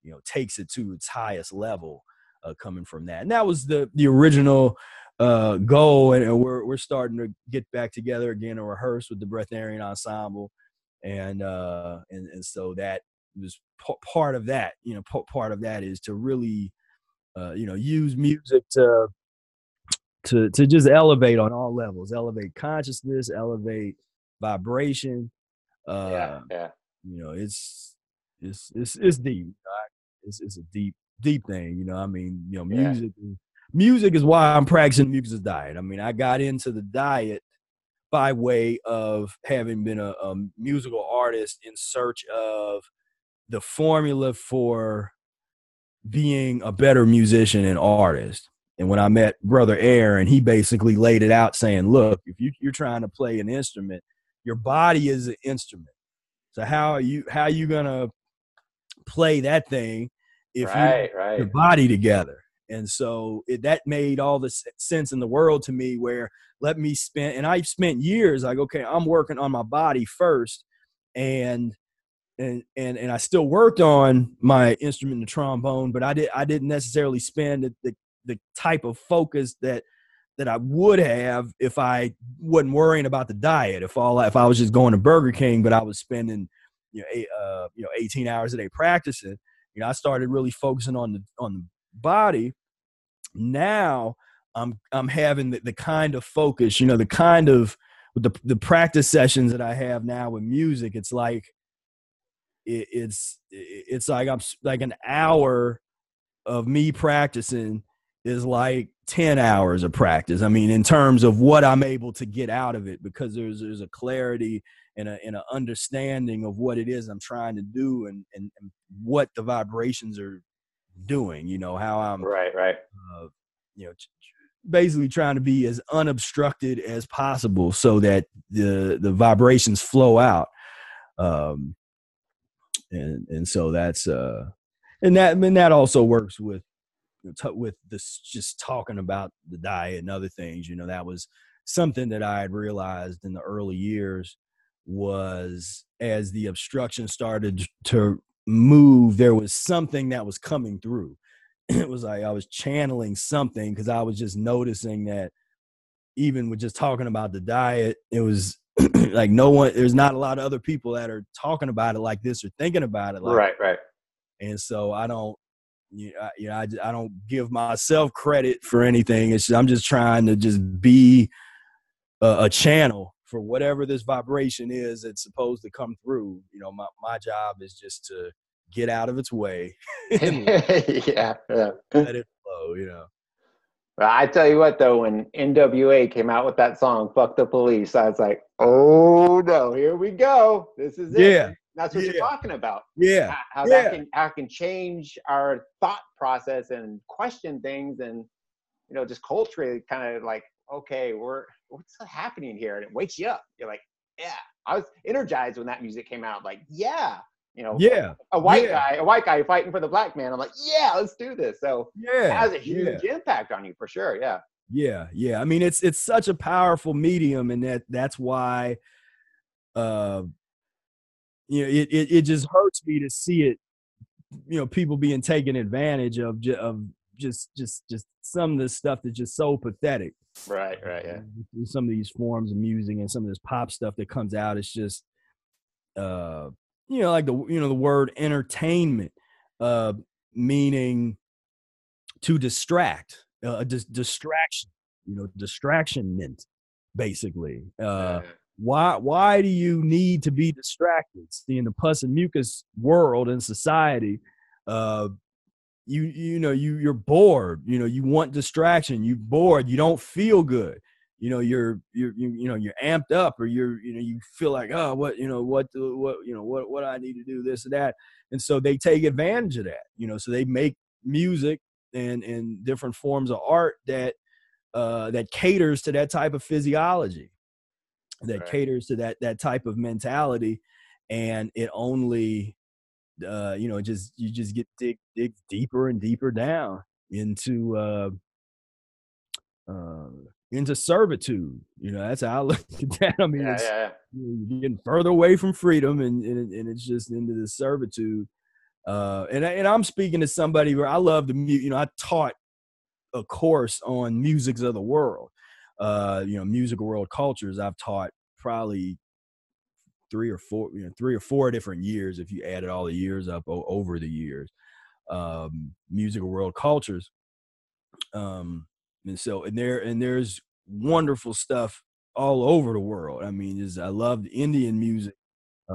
you know, takes it to its highest level, coming from that. And that was the original goal. And we're starting to get back together again and rehearse with the Breatharian Ensemble. And so that was part of that, you know, part of that is to really, you know, use music to just elevate on all levels, elevate consciousness, elevate vibration. Yeah. Uh, Yeah. you know, it's deep. It's a deep thing. You know, I mean, you know, Yeah. music is why I'm practicing the Mucusless Diet. I mean, I got into the diet by way of having been a musical artist in search of the formula for being a better musician and artist. And when I met Brother Aaron, he basically laid it out saying, look, if you're trying to play an instrument, your body is an instrument. So how are you gonna play that thing if you don't Right. put your Right. body together? And so that made all the sense in the world to me, where let me spend, and I spent years like, okay, I'm working on my body first. And I still worked on my instrument, the trombone, but I didn't necessarily spend the type of focus that I would have if I wasn't worrying about the diet. If I was just going to Burger King, but I was spending, you know, 18 hours a day practicing, you know, I started really focusing on the body. Now I'm having the kind of focus, you know, the kind of, with the practice sessions that I have now with music, it's like it's like I'm like an hour of me practicing is like 10 hours of practice. I mean, in terms of what I'm able to get out of it, because there's a clarity and an understanding of what it is I'm trying to do, and what the vibrations are doing, you know, how I'm, Right. Right. you know, basically trying to be as unobstructed as possible so that the vibrations flow out. Um, and so that's and that also works with this, just talking about the diet and other things. You know, that was something that I had realized in the early years, was as the obstruction started to move, there was something that was coming through. It was like I was channeling something, because I was just noticing that even with just talking about the diet, it was like there's not a lot of other people that are talking about it like this or thinking about it like. Right. Right. And so I don't, I don't give myself credit for anything. I'm just trying to just be a channel for whatever this vibration is that's supposed to come through. You know, my job is just to get out of its way and Yeah. Yeah. let it flow, you know. Well, I tell you what, though, when NWA came out with that song "Fuck the Police," I was like, "Oh no, here we go. This is it." Yeah. That's what you're Yeah. talking about. Yeah. How that Yeah. can change our thought process and question things, and you know, just culturally, kind of like, okay, what's happening here, and it wakes you up. You're like, yeah. I was energized when that music came out. Like, yeah, you know, Yeah. a Yeah. white guy fighting for the black man. I'm like, yeah, let's do this. So it Yeah. has a huge impact on you for sure. Yeah. Yeah. I mean, it's such a powerful medium, and that's why, uh, you know, it just hurts me to see it, you know, people being taken advantage of, just some of this stuff that's just so pathetic. Right. Right. Yeah. Some of these forms of music and some of this pop stuff that comes out, it's just, like the word entertainment, meaning to distract, distraction, distractionment, basically. Why do you need to be distracted? See, in the pus and mucus world and society, you're bored. You want distraction. You're bored. You don't feel good. You're amped up, or you feel like, oh, what I need to do, this or that. And so they take advantage of that. So they make music and different forms of art that caters to that type of physiology, that caters to that type of mentality. And it only you just get dig deeper and deeper down into servitude. That's how I look at that. I mean, you're getting further away from freedom, and it's just into the servitude. And I'm speaking to somebody where I love the music. I taught a course on musics of the world, musical world cultures. I've taught probably three or four different years, if you added all the years up over the years, musical world cultures. And there's wonderful stuff all over the world. I mean, I love Indian music,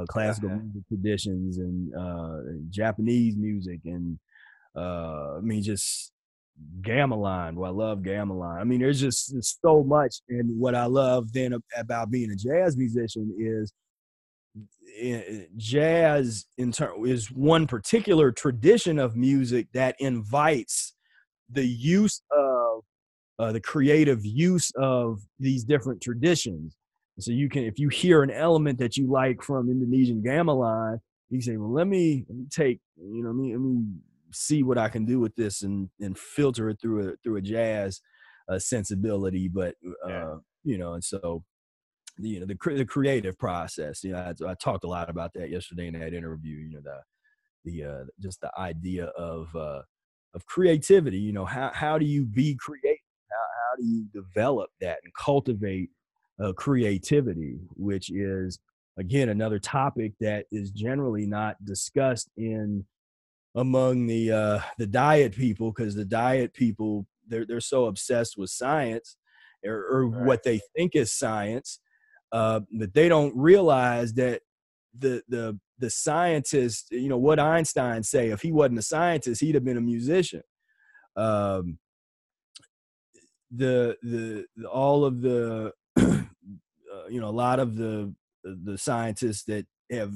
classical music traditions, and Japanese music, and just gamelan. Well, I love gamelan. I mean, there's so much. And what I love then about being a jazz musician is jazz is one particular tradition of music that invites the use of the creative use of these different traditions. So if you hear an element that you like from Indonesian gamelan, you say, well, let me take, let me see what I can do with this and filter it through a jazz sensibility. But and so the creative process. I talked a lot about that yesterday in that interview. The just the idea of creativity. How do you be creative? How do you develop that and cultivate creativity, which is, again, another topic that is generally not discussed among the diet people, because the diet people, they're so obsessed with science or what they think is science, that they don't realize that the scientist, what Einstein say, if he wasn't a scientist, he'd have been a musician. All of the a lot of the scientists that have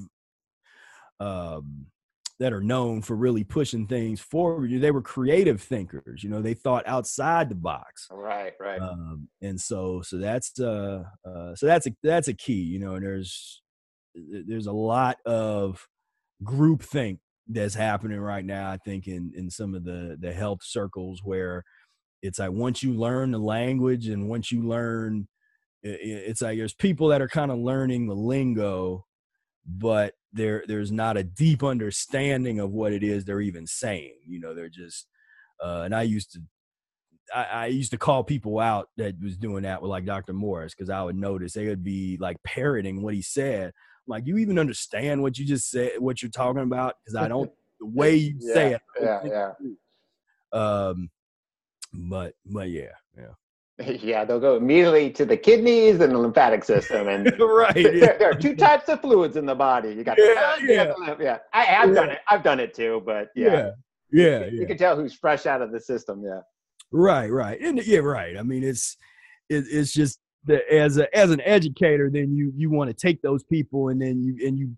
that are known for really pushing things forward, they were creative thinkers. They thought outside the box. Right. And so that's a key. And there's a lot of groupthink that's happening right now, I think, in some of the health circles, where it's like, once you learn the language and once you learn, it's like there's people that are kind of learning the lingo, but there's not a deep understanding of what it is they're even saying. They're just and I used to call people out that was doing that with, like, Dr. Morris, because I would notice they would be like parroting what he said. I'm like, you even understand what you just said, what you're talking about? Because I don't, the way you say it. But yeah. Yeah, they'll go immediately to the kidneys and the lymphatic system, and right. There are two types of fluids in the body. You got the blood, you got the lymph. Yeah, I've done it. I've done it too, but yeah. You can tell who's fresh out of the system. Yeah. Right. And right. I mean, it's just that as an educator, then you want to take those people and then you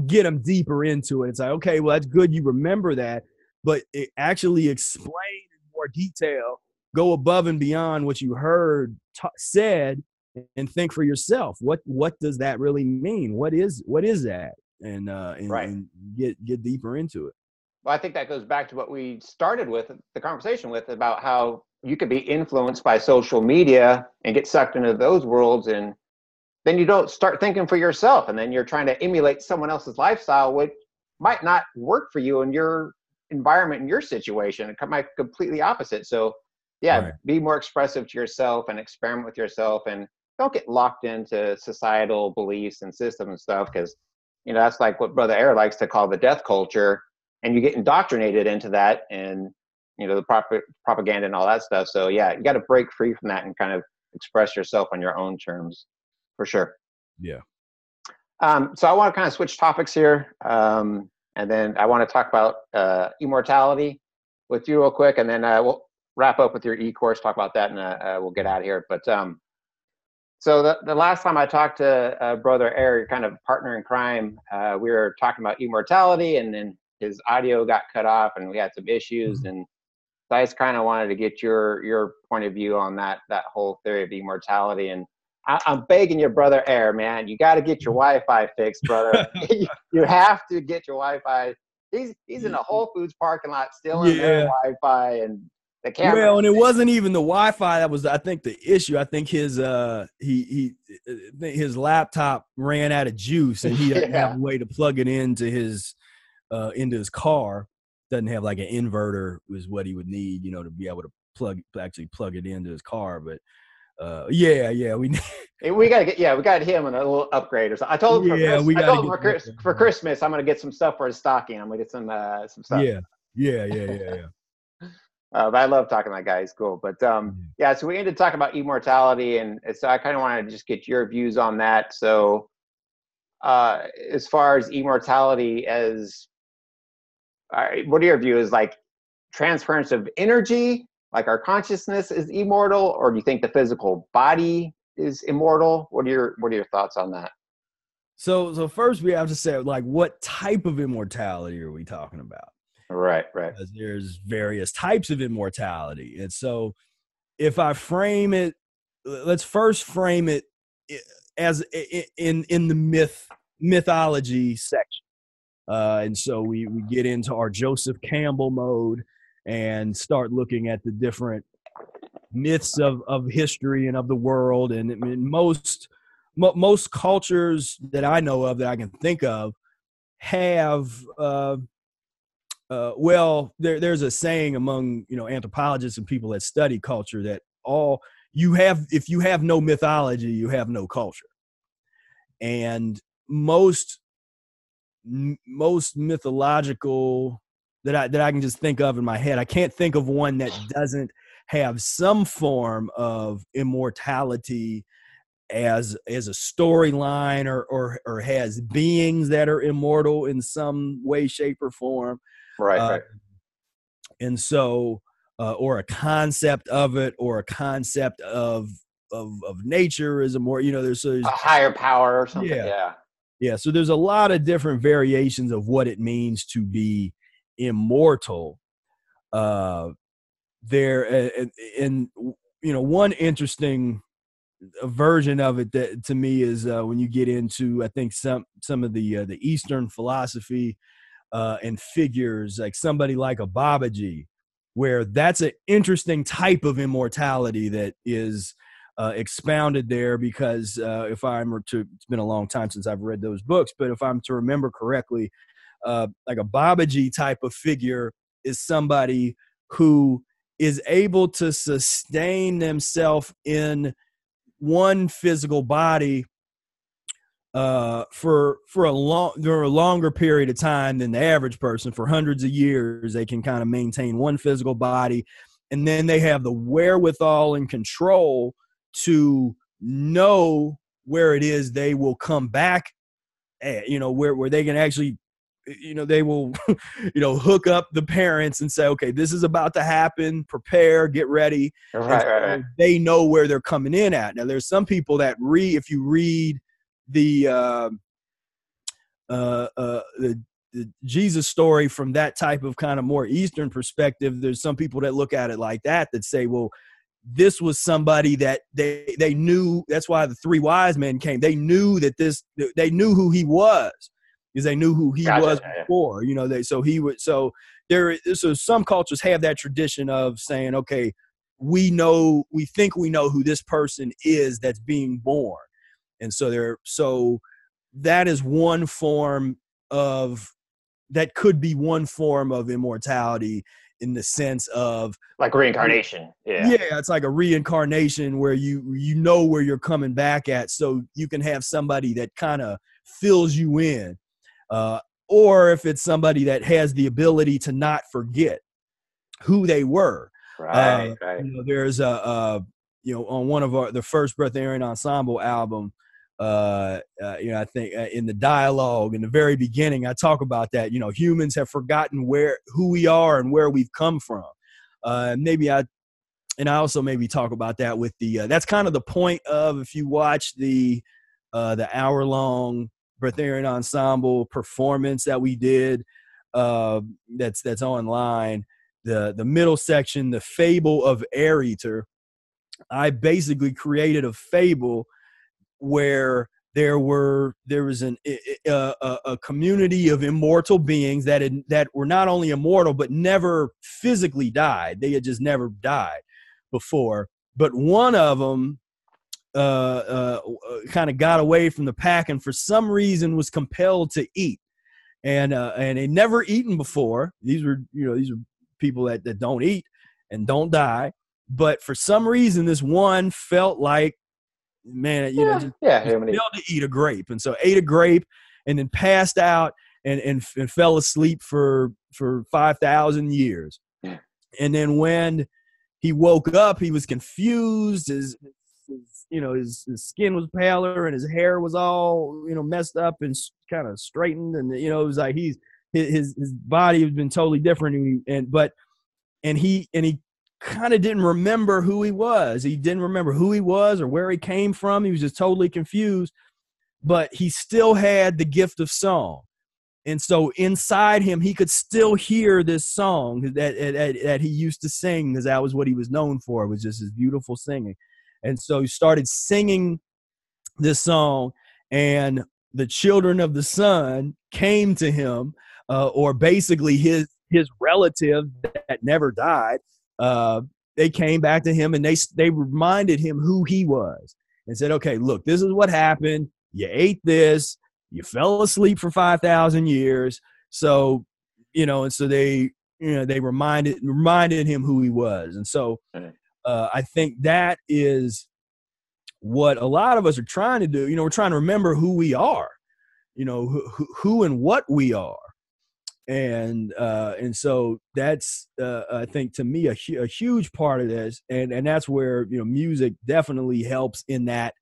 get them deeper into it. It's like, okay, well, that's good, you remember that, but it actually explain in more detail, go above and beyond what you heard said, and think for yourself, what does that really mean? What is that? And get deeper into it. Well, I think that goes back to what we started with the conversation with, about how you could be influenced by social media and get sucked into those worlds, and then you don't start thinking for yourself, and then you're trying to emulate someone else's lifestyle, which might not work for you in your environment, in your situation. It might be completely opposite. So be more expressive to yourself and experiment with yourself, and don't get locked into societal beliefs and systems and stuff, because that's like what Brother Ehret likes to call the death culture, and you get indoctrinated into that, and the propaganda and all that stuff. So yeah, you got to break free from that and kind of express yourself on your own terms, for sure. Yeah. So I want to kind of switch topics here, and then I want to talk about immortality with you real quick, and then we'll wrap up with your e-course, talk about that, and we'll get out of here. But so the last time I talked to Brother Ehret, kind of partner in crime, we were talking about immortality, and then his audio got cut off, and we had some issues, and so I just kind of wanted to get your point of view on that whole theory of immortality. And I'm begging you, Brother Ehret, man, you got to get your Wi-Fi fixed, brother. You have to get your Wi-Fi. He's in a Whole Foods parking lot stealing their Wi-Fi, and the camera. Well, and it wasn't even the Wi-Fi that was, I think, the issue. I think his his laptop ran out of juice, and he didn't have a way to plug it into his car. Doesn't have like an inverter is what he would need, to be able to actually plug it into his car. But we got him on a little upgrade or something. I told him for Christmas I'm gonna get some stuff for his stocking. I'm gonna get some stuff. Yeah. But I love talking to that guy. He's cool. But so we ended talking about immortality, and so I kind of wanted to just get your views on that. So as far as immortality, what are your views? Like transference of energy, like our consciousness is immortal, or do you think the physical body is immortal? What are your thoughts on that? So first we have to say, like, what type of immortality are we talking about? Right. Because there's various types of immortality. And so if I frame it, let's first frame it as in the mythology section. And so we get into our Joseph Campbell mode and start looking at the different myths of history and of the world. And I mean, most cultures that I know of, that I can think of, have there's a saying among anthropologists and people that study culture that if you have no mythology, you have no culture. And most mythological that I can just think of in my head, I can't think of one that doesn't have some form of immortality as a storyline, or has beings that are immortal in some way, shape, or form. Right. And so, or a concept of it, or a concept of nature is there's a higher power or something. Yeah. So there's a lot of different variations of what it means to be immortal. One interesting version of it that to me is when you get into, I think, some of the Eastern philosophy and figures, like somebody like a Babaji, where that's an interesting type of immortality that is expounded there, because it's been a long time since I've read those books, but if I'm to remember correctly, like a Babaji type of figure is somebody who is able to sustain themselves in one physical body for a longer period of time than the average person. For hundreds of years, they can kind of maintain one physical body, and then they have the wherewithal and control to know where it is they will come back at, where they can actually, they will, hook up the parents and say, okay, this is about to happen, prepare, get ready. Right. They know where they're coming in at. Now, there's some people that if you read the Jesus story from that type of kind of more Eastern perspective, there's some people that look at it like that say, well, this was somebody that they knew. That's why the three wise men came. They knew they knew who he was, because they knew who he was before. So some cultures have that tradition of saying, okay, we think we know who this person is that's being born. And so that is one form that could be one form of immortality, in the sense of like reincarnation. Yeah, it's like a reincarnation where you know where you're coming back at, so you can have somebody that kind of fills you in. or if it's somebody that has the ability to not forget who they were. Right. There's on one of the first Breatharian Ensemble album, I think in the dialogue in the very beginning, I talk about that, humans have forgotten who we are and where we've come from. And I also maybe talk about that with that's kind of the point of, if you watch the hour-long Breatharian Ensemble performance that we did, that's online, the middle section, the fable of Ehret. I basically created a fable where there was a community of immortal beings that were not only immortal but never physically died. They had just never died before, but one of them kind of got away from the pack and for some reason was compelled to eat, and they'd never eaten before. These were people that don't eat and don't die, but for some reason this one felt like, man, just failed to eat a grape, and so ate a grape and then passed out and fell asleep for 5,000 years. And then when he woke up, he was confused. His skin was paler and his hair was all, messed up and kind of straightened. And, it was like his body had been totally different. And he kind of didn't remember who he was. He didn't remember who he was or where he came from. He was just totally confused, but he still had the gift of song. And so inside him, he could still hear this song that he used to sing, because that was what he was known for, was just his beautiful singing. And so he started singing this song, and the children of the sun came to him, or basically his relative that never died. They came back to him and they reminded him who he was and said, okay, look, this is what happened. You ate this. You fell asleep for 5,000 years. So, and so they reminded him who he was. And so I think that is what a lot of us are trying to do. We're trying to remember who we are, who and what we are. And so that's, I think, to me, a huge part of this. And that's where, music definitely helps in that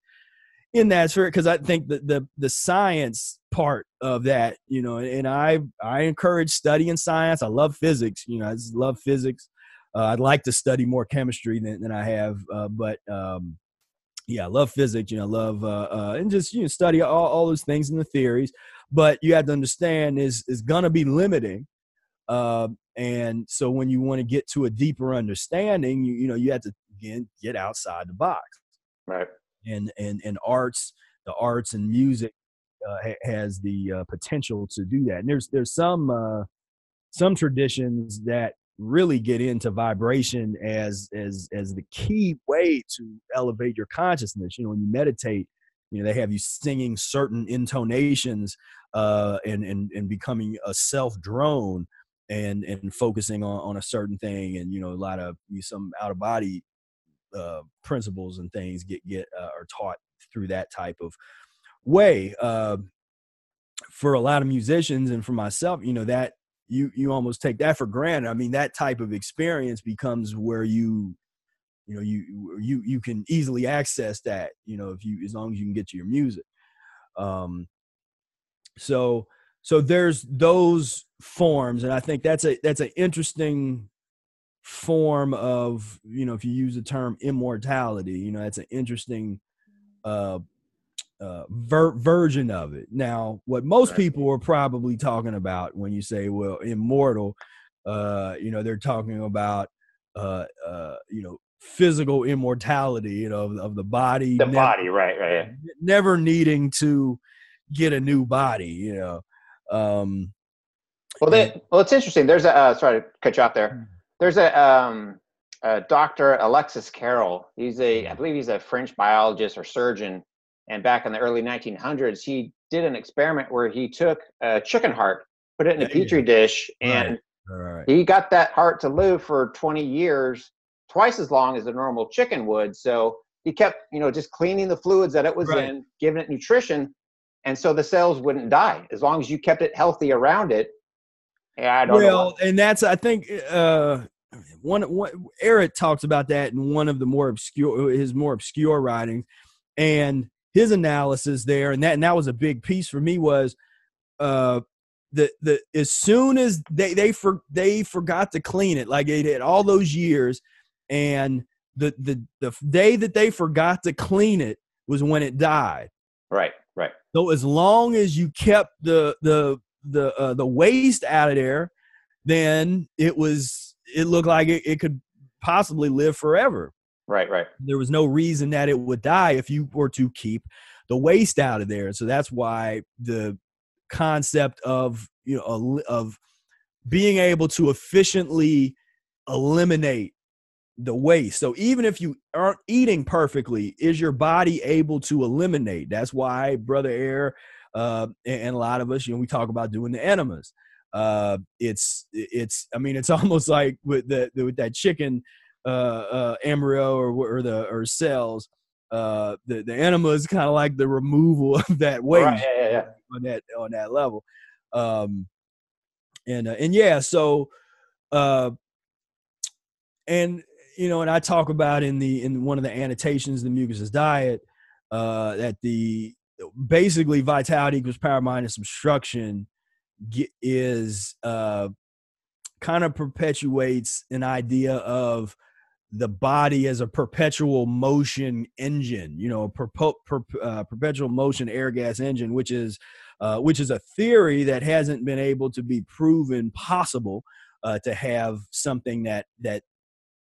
sphere, because I think that the science part of that, and I encourage studying science. I love physics. I just love physics. I'd like to study more chemistry than I have, but I love physics. I love and just study all those things in the theories. But you have to understand is gonna be limiting. And so when you want to get to a deeper understanding, you have to again get outside the box. Right. And the arts and music has the potential to do that. And there's some traditions that really get into vibration as the key way to elevate your consciousness. When you meditate, they have you singing certain intonations and becoming a self drone and focusing on a certain thing, and a lot of some out of body principles and things get are taught through that type of way. For a lot of musicians and for myself, that you almost take that for granted. I mean, that type of experience becomes where you can easily access that, as long as you can get to your music. So there's those forms, and I think that's an interesting form of, if you use the term immortality, that's an interesting version of it. Now, what most people are probably talking about when you say, well, immortal, they're talking about physical immortality, of the body. Body, right. Never needing to get a new body, Well, it's interesting. There's sorry to cut you off there. There's a Dr. Alexis Carrel. I believe he's a French biologist or surgeon. And back in the early 1900s, he did an experiment where he took a chicken heart, put it in a petri dish, and he got that heart to live for 20 years, twice as long as a normal chicken would. So he kept, just cleaning the fluids that it was in, giving it nutrition. and so the cells wouldn't die as long as you kept it healthy around it. Yeah, I don't know Well, and that's, I think, one Ehret talks about that in one of the more obscure writings, and his analysis there, and that was a big piece for me, was the as soon as they forgot to clean it, like they did all those years, and the day that they forgot to clean it was when it died. Right. So as long as you kept the waste out of there, then it looked like it could possibly live forever. Right. There was no reason that it would die if you were to keep the waste out of there. So that's why the concept of of being able to efficiently eliminate the waste. So even if you aren't eating perfectly, is your body able to eliminate? That's why Brother Air and a lot of us, we talk about doing the enemas. It's I mean, it's almost like with that chicken embryo or cells. The enema is kind of like the removal of that waste. Right. Yeah. On that level. And yeah, so and and I talk about in one of the annotations, the Mucusless Diet, that the basically vitality equals power minus obstruction is kind of perpetuates an idea of the body as a perpetual motion engine, perpetual motion air gas engine, which is a theory that hasn't been able to be proven possible to have something that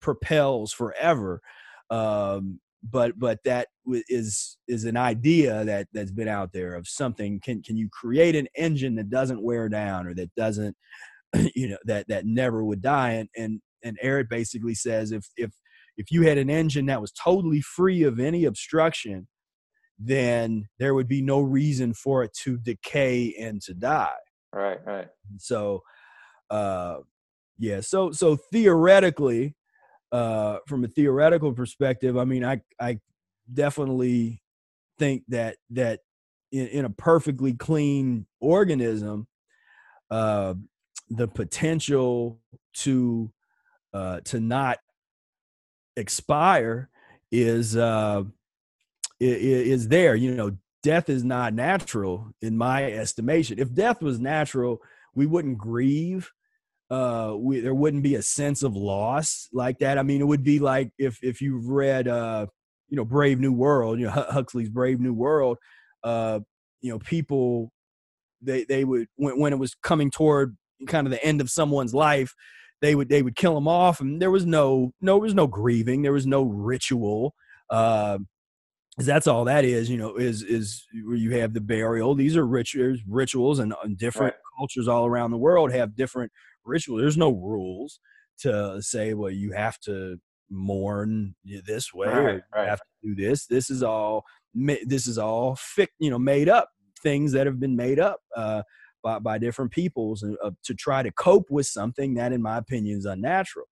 propels forever. But that is an idea that's been out there of something. Can you create an engine that doesn't wear down, or that doesn't, that never would die? And Ehret basically says if you had an engine that was totally free of any obstruction, then there would be no reason for it to decay and to die. Right. So, yeah. So theoretically, from a theoretical perspective, I mean, I definitely think that in a perfectly clean organism, the potential to not expire is there. Death is not natural in my estimation. If death was natural, we wouldn't grieve. There wouldn't be a sense of loss like that. I mean, it would be like if you've read Brave New World, Huxley's Brave New World, people they would, when it was coming toward kind of the end of someone's life, they would kill them off, and there was no grieving, there was no ritual. That's all that is, is where you have the burial. These are rituals, and different cultures all around the world have different rituals. There's no rules to say, well, you have to mourn this way, or you have to do this. This is all made up things that have been made up by different peoples to try to cope with something that, in my opinion, is unnatural.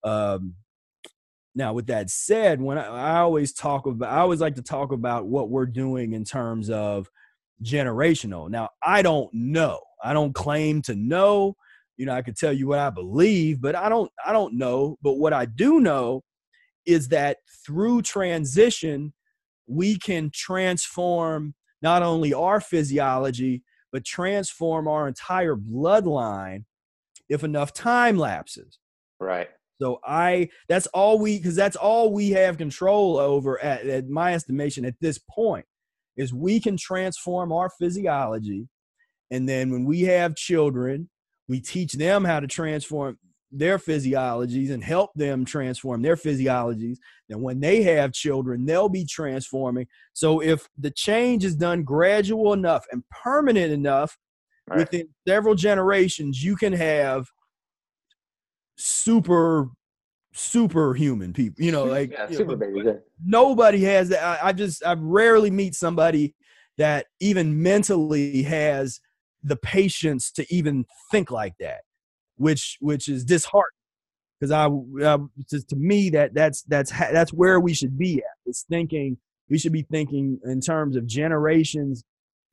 Now, with that said, when I always like to talk about what we're doing in terms of generational. Now, I don't know. I don't claim to know. I could tell you what I believe, but I don't know. But what I do know is that through transition, we can transform not only our physiology, but transform our entire bloodline if enough time lapses. Right. So that's all we have control over at my estimation at this point, is we can transform our physiology. And then when we have children, we teach them how to transform their physiologies and help them transform their physiologies. And when they have children, they'll be transforming. So if the change is done gradual enough and permanent enough, within several generations, you can have superhuman people, super babies. Nobody has that. I rarely meet somebody that even mentally has the patience to even think like that, which is disheartening, because to me that's where we should be at. We should be thinking in terms of generations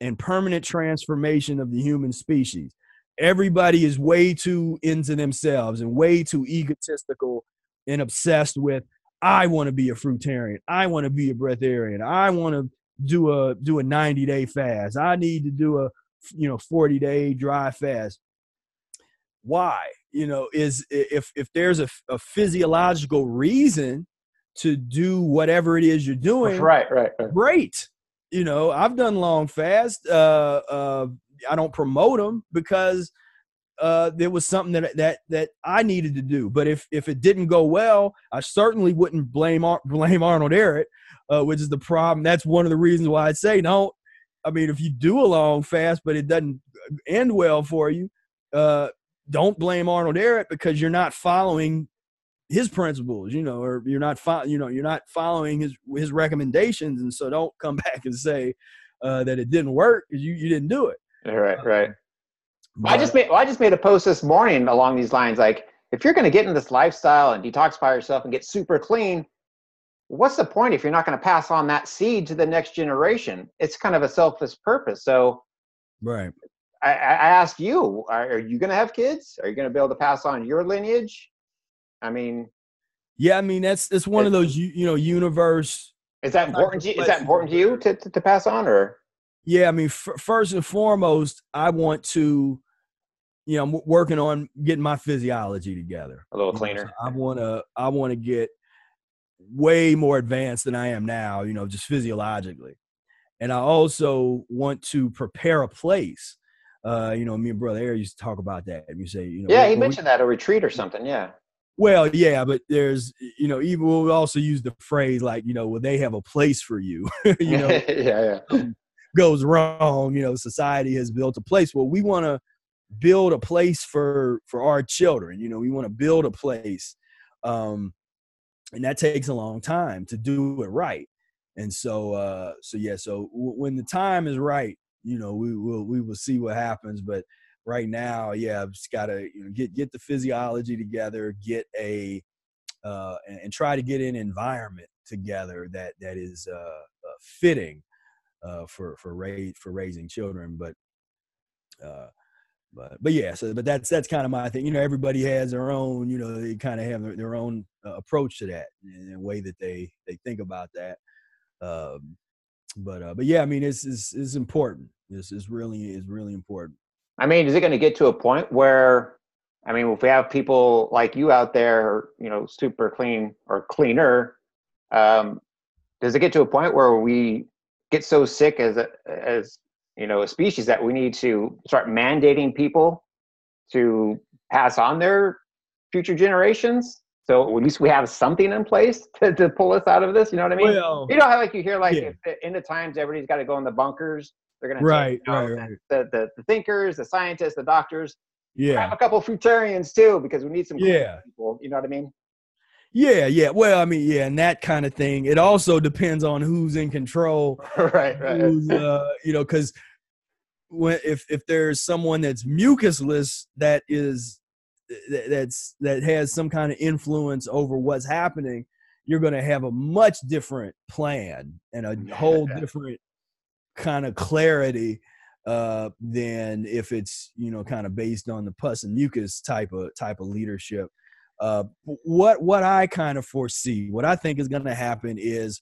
and permanent transformation of the human species. Everybody is way too into themselves and way too egotistical and obsessed with, I want to be a fruitarian, I want to be a breatharian, I want to do a 90-day fast, I need to do a 40-day dry fast. Why? Is if there's a physiological reason to do whatever it is you're doing, right. Great. I've done long fast. I don't promote them because there was something that I needed to do. But if it didn't go well, I certainly wouldn't blame Arnold Ehret, which is the problem. That's one of the reasons why I'd say don't. I mean, if you do a long fast but it doesn't end well for you, don't blame Arnold Ehret, because you're not following his principles, or you're not following his recommendations, and so don't come back and say that it didn't work because you didn't do it. Right. I just made a post this morning along these lines, like, if you're going to get in this lifestyle and detoxify yourself and get super clean, what's the point if you're not going to pass on that seed to the next generation? It's kind of a selfish purpose. So, right. I ask you, are you going to have kids? Are you going to be able to pass on your lineage? I mean, yeah, I mean, that's one of those, universe. Is that important to you? Is that important to you to pass on, or? Yeah, I mean, first and foremost, I want to, I'm working on getting my physiology together A little cleaner. So I want to get way more advanced than I am now, just physiologically. And I also want to prepare a place. Me and Brother Ehret used to talk about that. And you say, yeah, he mentioned that, a retreat or something. Yeah. Well, yeah, but there's, even we'll also use the phrase like, well, they have a place for you, yeah. Goes wrong, society has built a place. Well, we want to build a place for our children. We want to build a place. And that takes a long time to do it right. And so when the time is right, we will see what happens. But right now, yeah, I've just got to get the physiology together, get and try to get an environment together that is fitting for raising children. But yeah, but that's kind of my thing. Everybody has their own, they kind of have their own approach to that and the way that they think about that. But yeah, I mean, it's important. It's really important. I mean, is it going to get to a point where, I mean, if we have people like you out there, super clean or cleaner, does it get to a point where we get so sick as a species that we need to start mandating people to pass on their future generations? So at least we have something in place to pull us out of this. You know what I mean? Well, how like you hear like yeah. in the times everybody's got to go in the bunkers. They're going to right. The thinkers, the scientists, the doctors. Yeah. Have a couple of fruitarians too, because we need some people. You know what I mean? Yeah. Well, I mean, yeah, and that kind of thing. It also depends on who's in control. right. Who's, because if there's someone that's mucusless that has some kind of influence over what's happening, you're going to have a much different plan and a whole different kind of clarity than if it's kind of based on the pus and mucus type of leadership. What I kind of foresee, what I think is going to happen is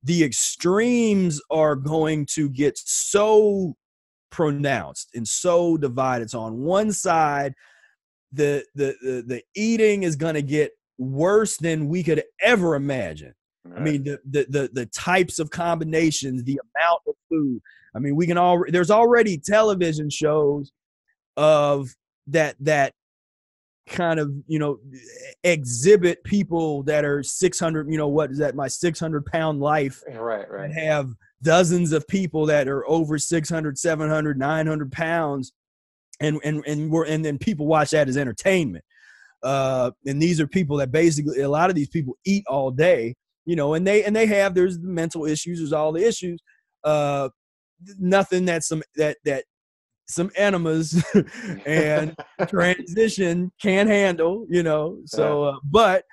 the extremes are going to get so pronounced and so divided. So on one side, the eating is going to get worse than we could ever imagine. I mean, the types of combinations, the amount of food. I mean, there's already television shows of that kind of, exhibit people that are 600, what is that? My 600-pound life. Right. And have dozens of people that are over 600, 700, 900 pounds. And then people watch that as entertainment. And these are people that basically, a lot of these people eat all day, and there's the mental issues, there's all the issues. Nothing that some enemas and transition can't handle, So, but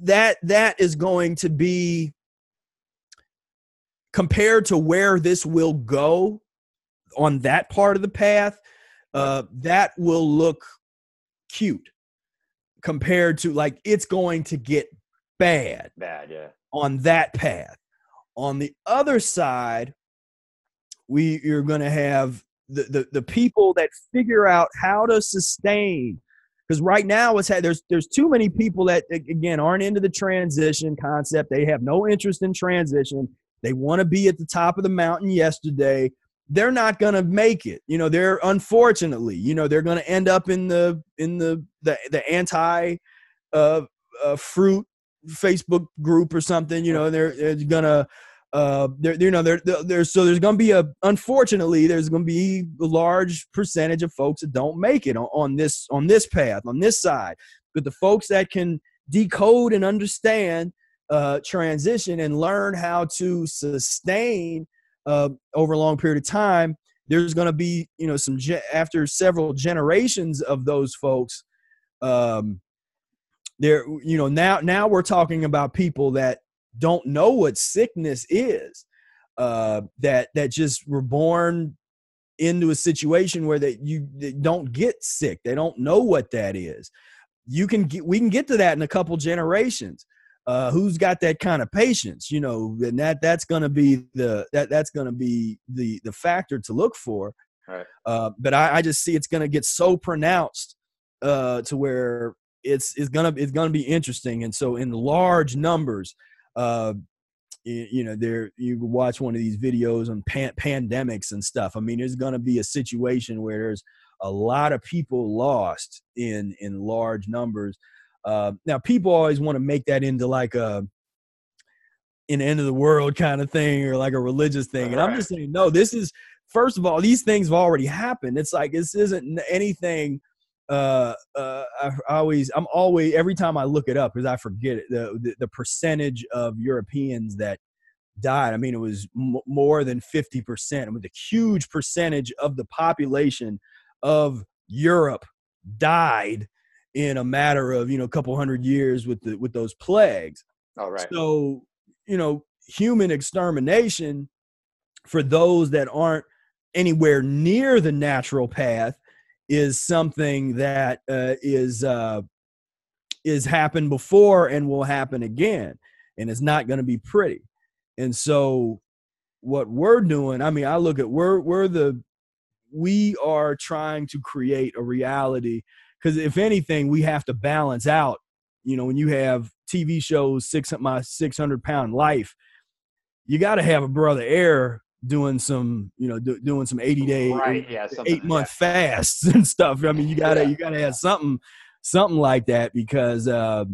that is going to be compared to where this will go on that part of the path, that will look cute compared to, like, it's going to get bad on that path. On the other side, you're going to have the people that figure out how to sustain, because right now there's too many people that, again, aren't into the transition concept. They have no interest in transition. They want to be at the top of the mountain yesterday. They're not going to make it. They're, unfortunately, they're going to end up in the anti fruit Facebook group or something. They're gonna so there's going to be unfortunately there's going to be a large percentage of folks that don't make it on this path, on this side. But the folks that can decode and understand transition and learn how to sustain over a long period of time, there's going to be, after several generations of those folks, now we're talking about people that don't know what sickness is, that just were born into a situation where they don't get sick. They don't know what that is. We can get to that in a couple generations. Who's got that kind of patience, and that's going to be the factor to look for. Right. But I just see it's going to get so pronounced to where it's going to be interesting. And so in large numbers, you watch one of these videos on pandemics and stuff. I mean, there's going to be a situation where there's a lot of people lost in large numbers. Now, people always want to make that into like an end of the world kind of thing, or like a religious thing. And I'm just saying, no, this is, first of all, these things have already happened. It's like, this isn't anything. I'm always, every time I look it up, because I forget it, the percentage of Europeans that died. I mean, it was more than 50%. It was a huge percentage of the population of Europe died in a matter of, a couple hundred years with those plagues. All right. So, human extermination, for those that aren't anywhere near the natural path, is something that is happened before and will happen again, and it's not going to be pretty. And so what we're doing, I mean, I look at, we are trying to create a reality, because if anything, we have to balance out, when you have TV shows, My 600-Pound Life, you got to have a Brother Air doing some, doing some 80-day, 8-month fasts and stuff. I mean, you gotta have something like that, because there's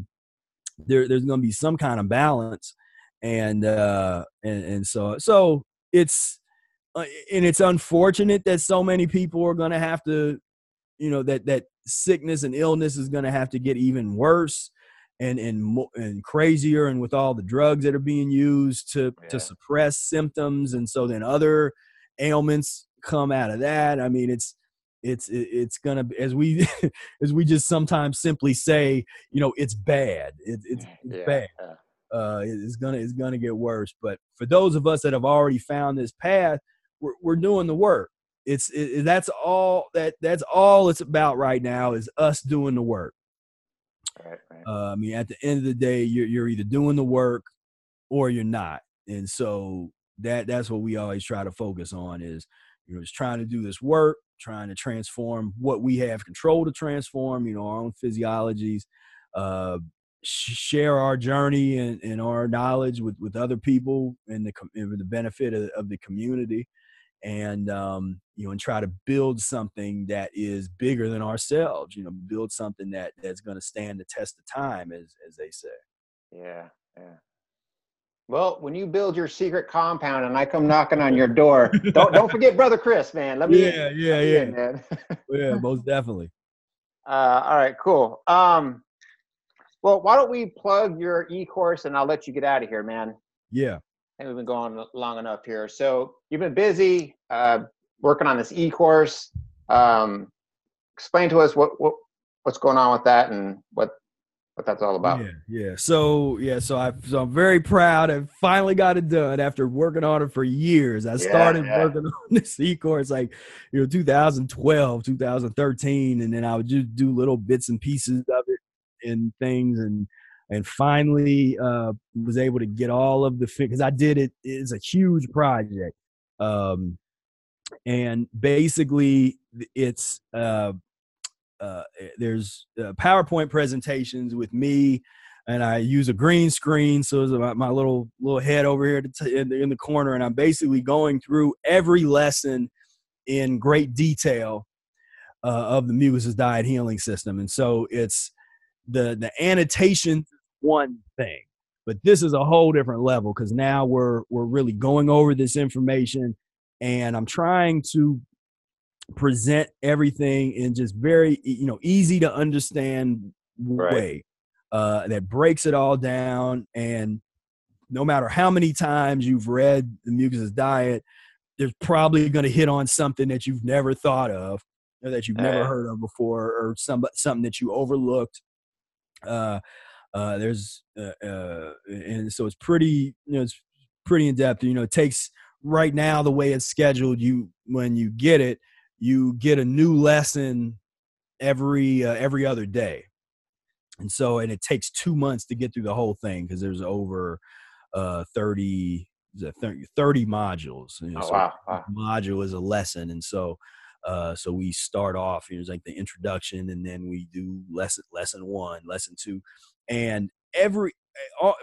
going to be some kind of balance, and so it's and it's unfortunate that so many people are going to have to, that sickness and illness is going to have to get even worse and crazier, and with all the drugs that are being used to suppress symptoms, and so then other ailments come out of that. I mean, it's gonna, as we just sometimes simply say, it's bad. It's bad. It's gonna get worse. But for those of us that have already found this path, we're doing the work. That's all it's about right now, is us doing the work. Right. I mean, at the end of the day, you're either doing the work or you're not. And so that's what we always try to focus on, is, just trying to do this work, trying to transform what we have control to transform, our own physiologies, share our journey and our knowledge with other people, and the benefit of the community. And and try to build something that is bigger than ourselves, build something that's going to stand the test of time, as they say. Yeah. Well, when you build your secret compound and I come knocking on your door, don't forget Brother Chris, man. Let me in, man. Yeah, most definitely. All right, cool. Well, why don't we plug your e-course, and I'll let you get out of here, man. Yeah. I think we've been going long enough here. So you've been busy working on this e-course. Explain to us what's going on with that, and what what that's all about. So I'm very proud. I finally got it done after working on it for years. I Yeah, started yeah. working on this e-course like 2012, 2013, and then I would just do little bits and pieces of it and things, and finally was able to get all of the because I did it. It's a huge project, and basically it's there's PowerPoint presentations with me, and I use a green screen, so it's about my little head over here in the corner, and I'm basically going through every lesson in great detail of the Mucusless Diet healing system. And so it's the annotation one thing, but this is a whole different level because now we're really going over this information, and I'm trying to present everything in just very easy to understand Right. way that breaks it all down. And no matter how many times you've read the Mucusless Diet, there's probably going to hit on something that you've never thought of or that you've never heard of before, or something that you overlooked. And so it's pretty it's pretty in depth. It takes, right now the way it's scheduled, when you get it, you get a new lesson every other day. And so, and it takes 2 months to get through the whole thing because there's over 30 modules. Oh, So wow. each Wow. module is a lesson. And so so we start off, it's like the introduction, and then we do lesson 1, lesson 2, and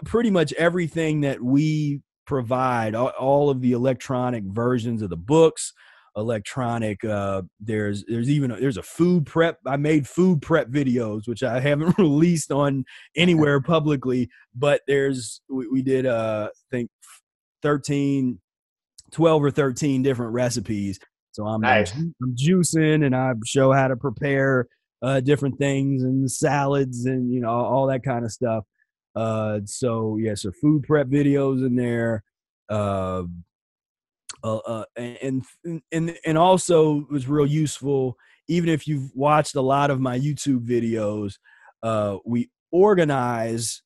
pretty much everything that we provide, all of the electronic versions of the books, electronic, there's a food prep. I made food prep videos, which I haven't released on anywhere publicly, but we did I think 12 or 13 different recipes. So I'm Nice. juicing, and I show how to prepare different things and salads and all that kind of stuff. So food prep videos in there. And also was real useful. Even if you've watched a lot of my YouTube videos, we organize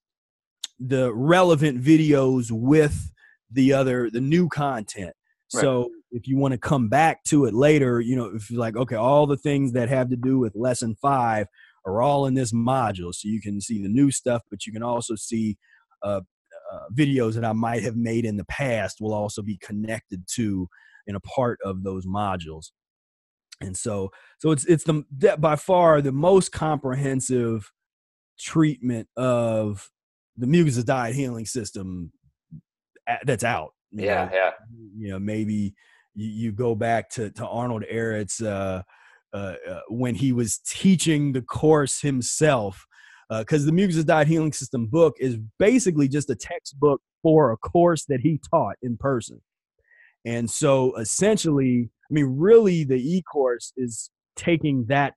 the relevant videos with the new content. Right. So if you want to come back to it later, if you're like, okay, all the things that have to do with lesson 5 are all in this module, so you can see the new stuff, but you can also see videos that I might have made in the past will also be connected to in a part of those modules. And so it's by far the most comprehensive treatment of the Mucusless Diet healing system that's out. Yeah, yeah. Maybe you go back to Arnold Ehret's when he was teaching the course himself, because the Mucusless Diet healing system book is basically just a textbook for a course that he taught in person. And so essentially, really the e-course is taking that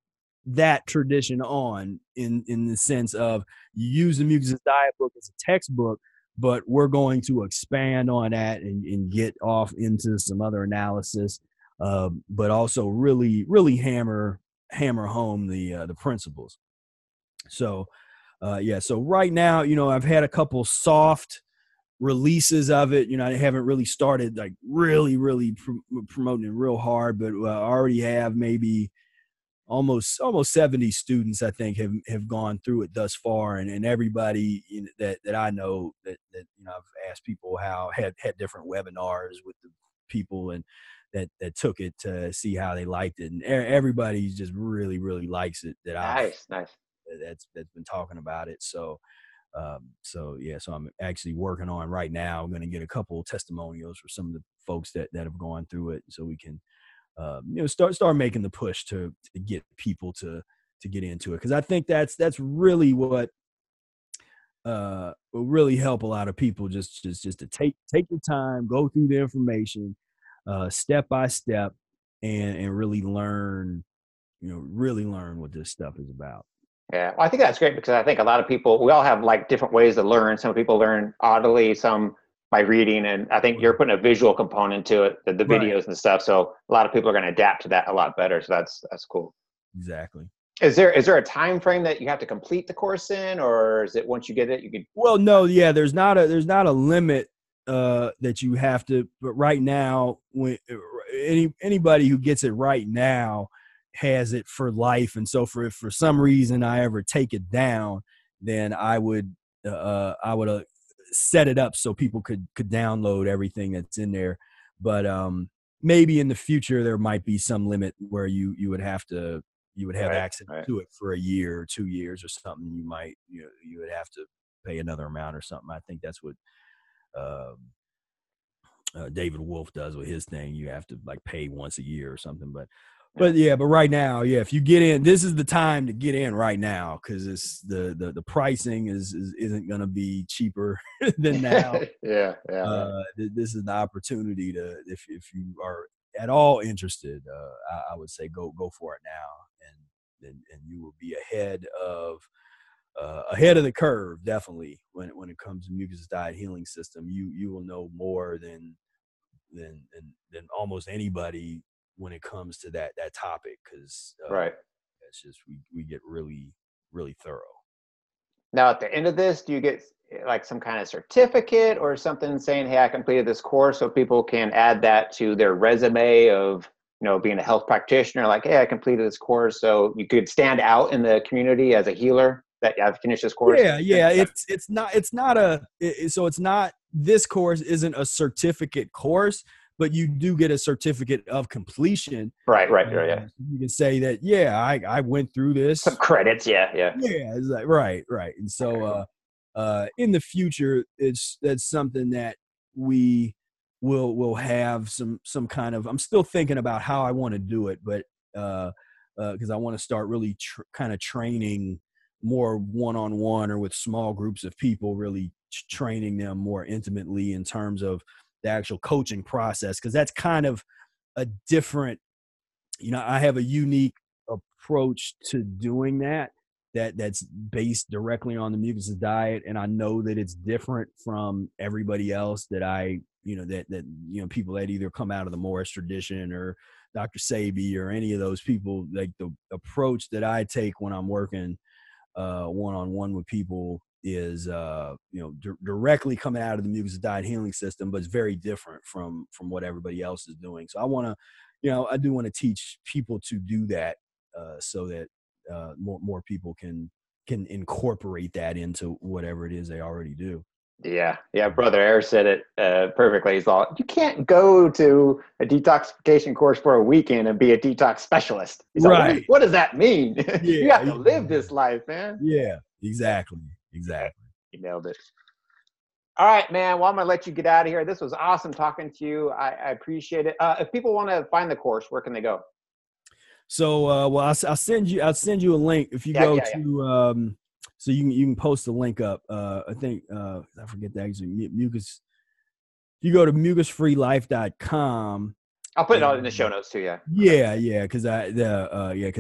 tradition on in the sense of, you use the Mucusless Diet book as a textbook, but we're going to expand on that and get off into some other analysis, but also really, really hammer home the principles. So, so right now, I've had a couple soft releases of it. I haven't really started like really promoting it real hard, but I already have maybe almost 70 students, I think, have gone through it thus far, and everybody that I know that I've asked people how had different webinars with the people and that took it to see how they liked it, and everybody just really likes it Nice, nice. that's been talking about it. So so I'm actually working on right now. I'm going to get a couple of testimonials for some of the folks that have gone through it, so we can start making the push to get people to get into it, because I think that's really what will really help a lot of people, just to take your time, go through the information step by step, and really learn what this stuff is about. Yeah, well, I think that's great because I think a lot of people, we all have like different ways to learn. Some people learn audibly, some by reading, and I think you're putting a visual component to it, the Right. videos and stuff. So a lot of people are going to adapt to that a lot better. So that's cool. Exactly. Is there a time frame that you have to complete the course in, or is it once you get it, you could? Well, no, yeah, there's not a limit that you have to. But right now, when anybody who gets it right now has it for life, and so if for some reason I ever take it down, then I would set it up so people could download everything that's in there. But maybe in the future there might be some limit where you would have Right, access right. to it for a year or 2 years or something. You would have to pay another amount or something. I think that's what um, David Wolf does with his thing. You have to like pay once a year or something. But Yeah. but right now, yeah, if you get in, this is the time to get in right now, because it's the pricing isn't going to be cheaper than now. Yeah, yeah, right. This is the opportunity to, if you are at all interested, I would say go for it now, and you will be ahead of the curve, definitely, when it comes to mucus diet healing system. You will know more than almost anybody when it comes to that topic, because Right. it's just we get really really thorough. Now, at the end of this, do you get like some kind of certificate or something saying, "Hey, I completed this course," so people can add that to their resume of, being a health practitioner? Like, "Hey, I completed this course," so you could stand out in the community as a healer that I've finished this course. Yeah. It's not, this course isn't a certificate course, but you do get a certificate of completion. Right, right, right, yeah. You can say that, yeah, I went through Some this. credits, yeah, yeah. Yeah, it's like right. And Okay, so cool. in the future, that's something that we will have some kind of, I'm still thinking about how I want to do it, but because I want to start really kind of training more one-on-one or with small groups of people, really training them more intimately in terms of the actual coaching process, because that's kind of a different, I have a unique approach to doing that's based directly on the mucusless diet, and I know that it's different from everybody else that people that either come out of the Morris tradition or Dr. Sabi or any of those people. Like, the approach that I take when I'm working one-on-one with people is directly coming out of the mucusless diet healing system, but it's very different from what everybody else is doing. So I want to, I do want to teach people to do that, so that more people can incorporate that into whatever it is they already do. Yeah, yeah. Brother Air said it perfectly. He's all, "You can't go to a detoxification course for a weekend and be a detox specialist." He's like, Right. what does that mean?" You Yeah. have to live this life, man. Yeah. Yeah, Exactly. yeah. Exactly. You nailed it. All right, man. Well, I'm gonna let you get out of here. This was awesome talking to you. I appreciate it. If people want to find the course, where can they go? So, well, I'll send you a link if you Yeah, go yeah, yeah. to, so you can post the link up. I think, I forget the actual mucus. You go to mucusfreelife.com, I'll put it all in the show and notes too. Yeah. Okay. yeah, because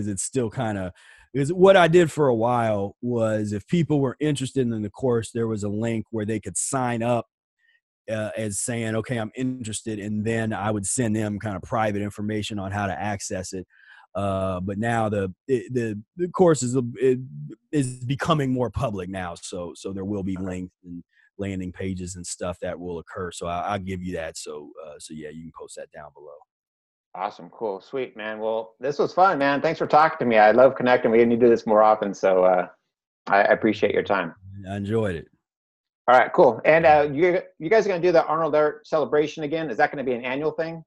it's still kind of, because what I did for a while was, if people were interested in the course, there was a link where they could sign up as saying, okay, I'm interested, and then I would send them kind of private information on how to access it. But now the course is becoming more public now, so there will be Okay. links and landing pages and stuff that will occur. So I'll give you that. So yeah, you can post that down below. Awesome. Cool. Sweet, man. Well, this was fun, man. Thanks for talking to me. I love connecting. We need to do this more often. So I appreciate your time. I enjoyed it. All right, cool. And you guys are going to do the Arnold Ehret celebration again? Is that going to be an annual thing?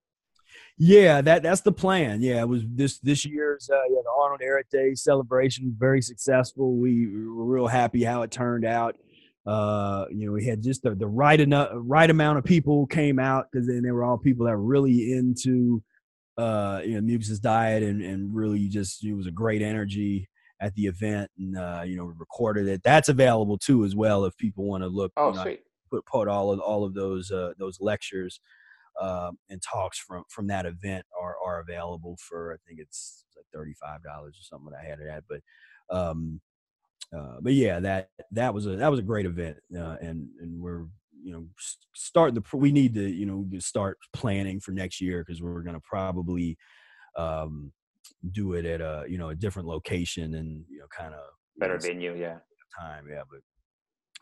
Yeah, that's the plan. Yeah, it was this year's the Arnold Ehret Day celebration, very successful. We were real happy how it turned out. We had just the right amount of people came out, because then they were all people that were really into mucusless diet, and really just, it was a great energy at the event. And we recorded it. That's available too as well, if people want to look. Oh, I sweet. put all of those lectures and talks from that event are available for, I think it's like $35 or something I had it at. But yeah, that was a great event, and we're starting to, we need to start planning for next year, because we're going to probably do it at a, you know, a different location and, you know, kind of Better venue, yeah. time. Yeah.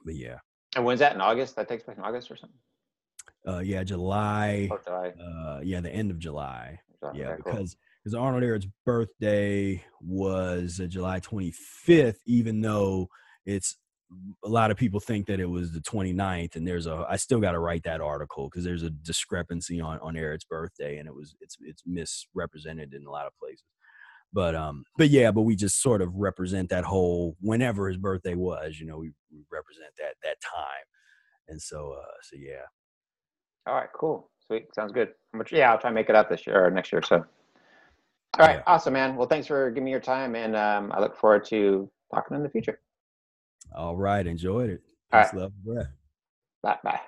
But yeah. And when's that, in August? That takes place in August or something? Yeah, July. Oh, July. Yeah, the end of July. Yeah, Okay, because Arnold Ehret's birthday was July 25th, even though it's a lot of people think that it was the 29th, and I still got to write that article because there's a discrepancy on Ehret's birthday, and it's misrepresented in a lot of places. But yeah, but we just sort of represent that whole, whenever his birthday was, you know, we represent that time. And so yeah. All right, cool. Sweet. Sounds good. I'll try and make it out this year or next year. So, all right. Yeah. Awesome, man. Well, thanks for giving me your time. And I look forward to talking in the future. All right. Enjoyed it. Peace, love, breath. Bye.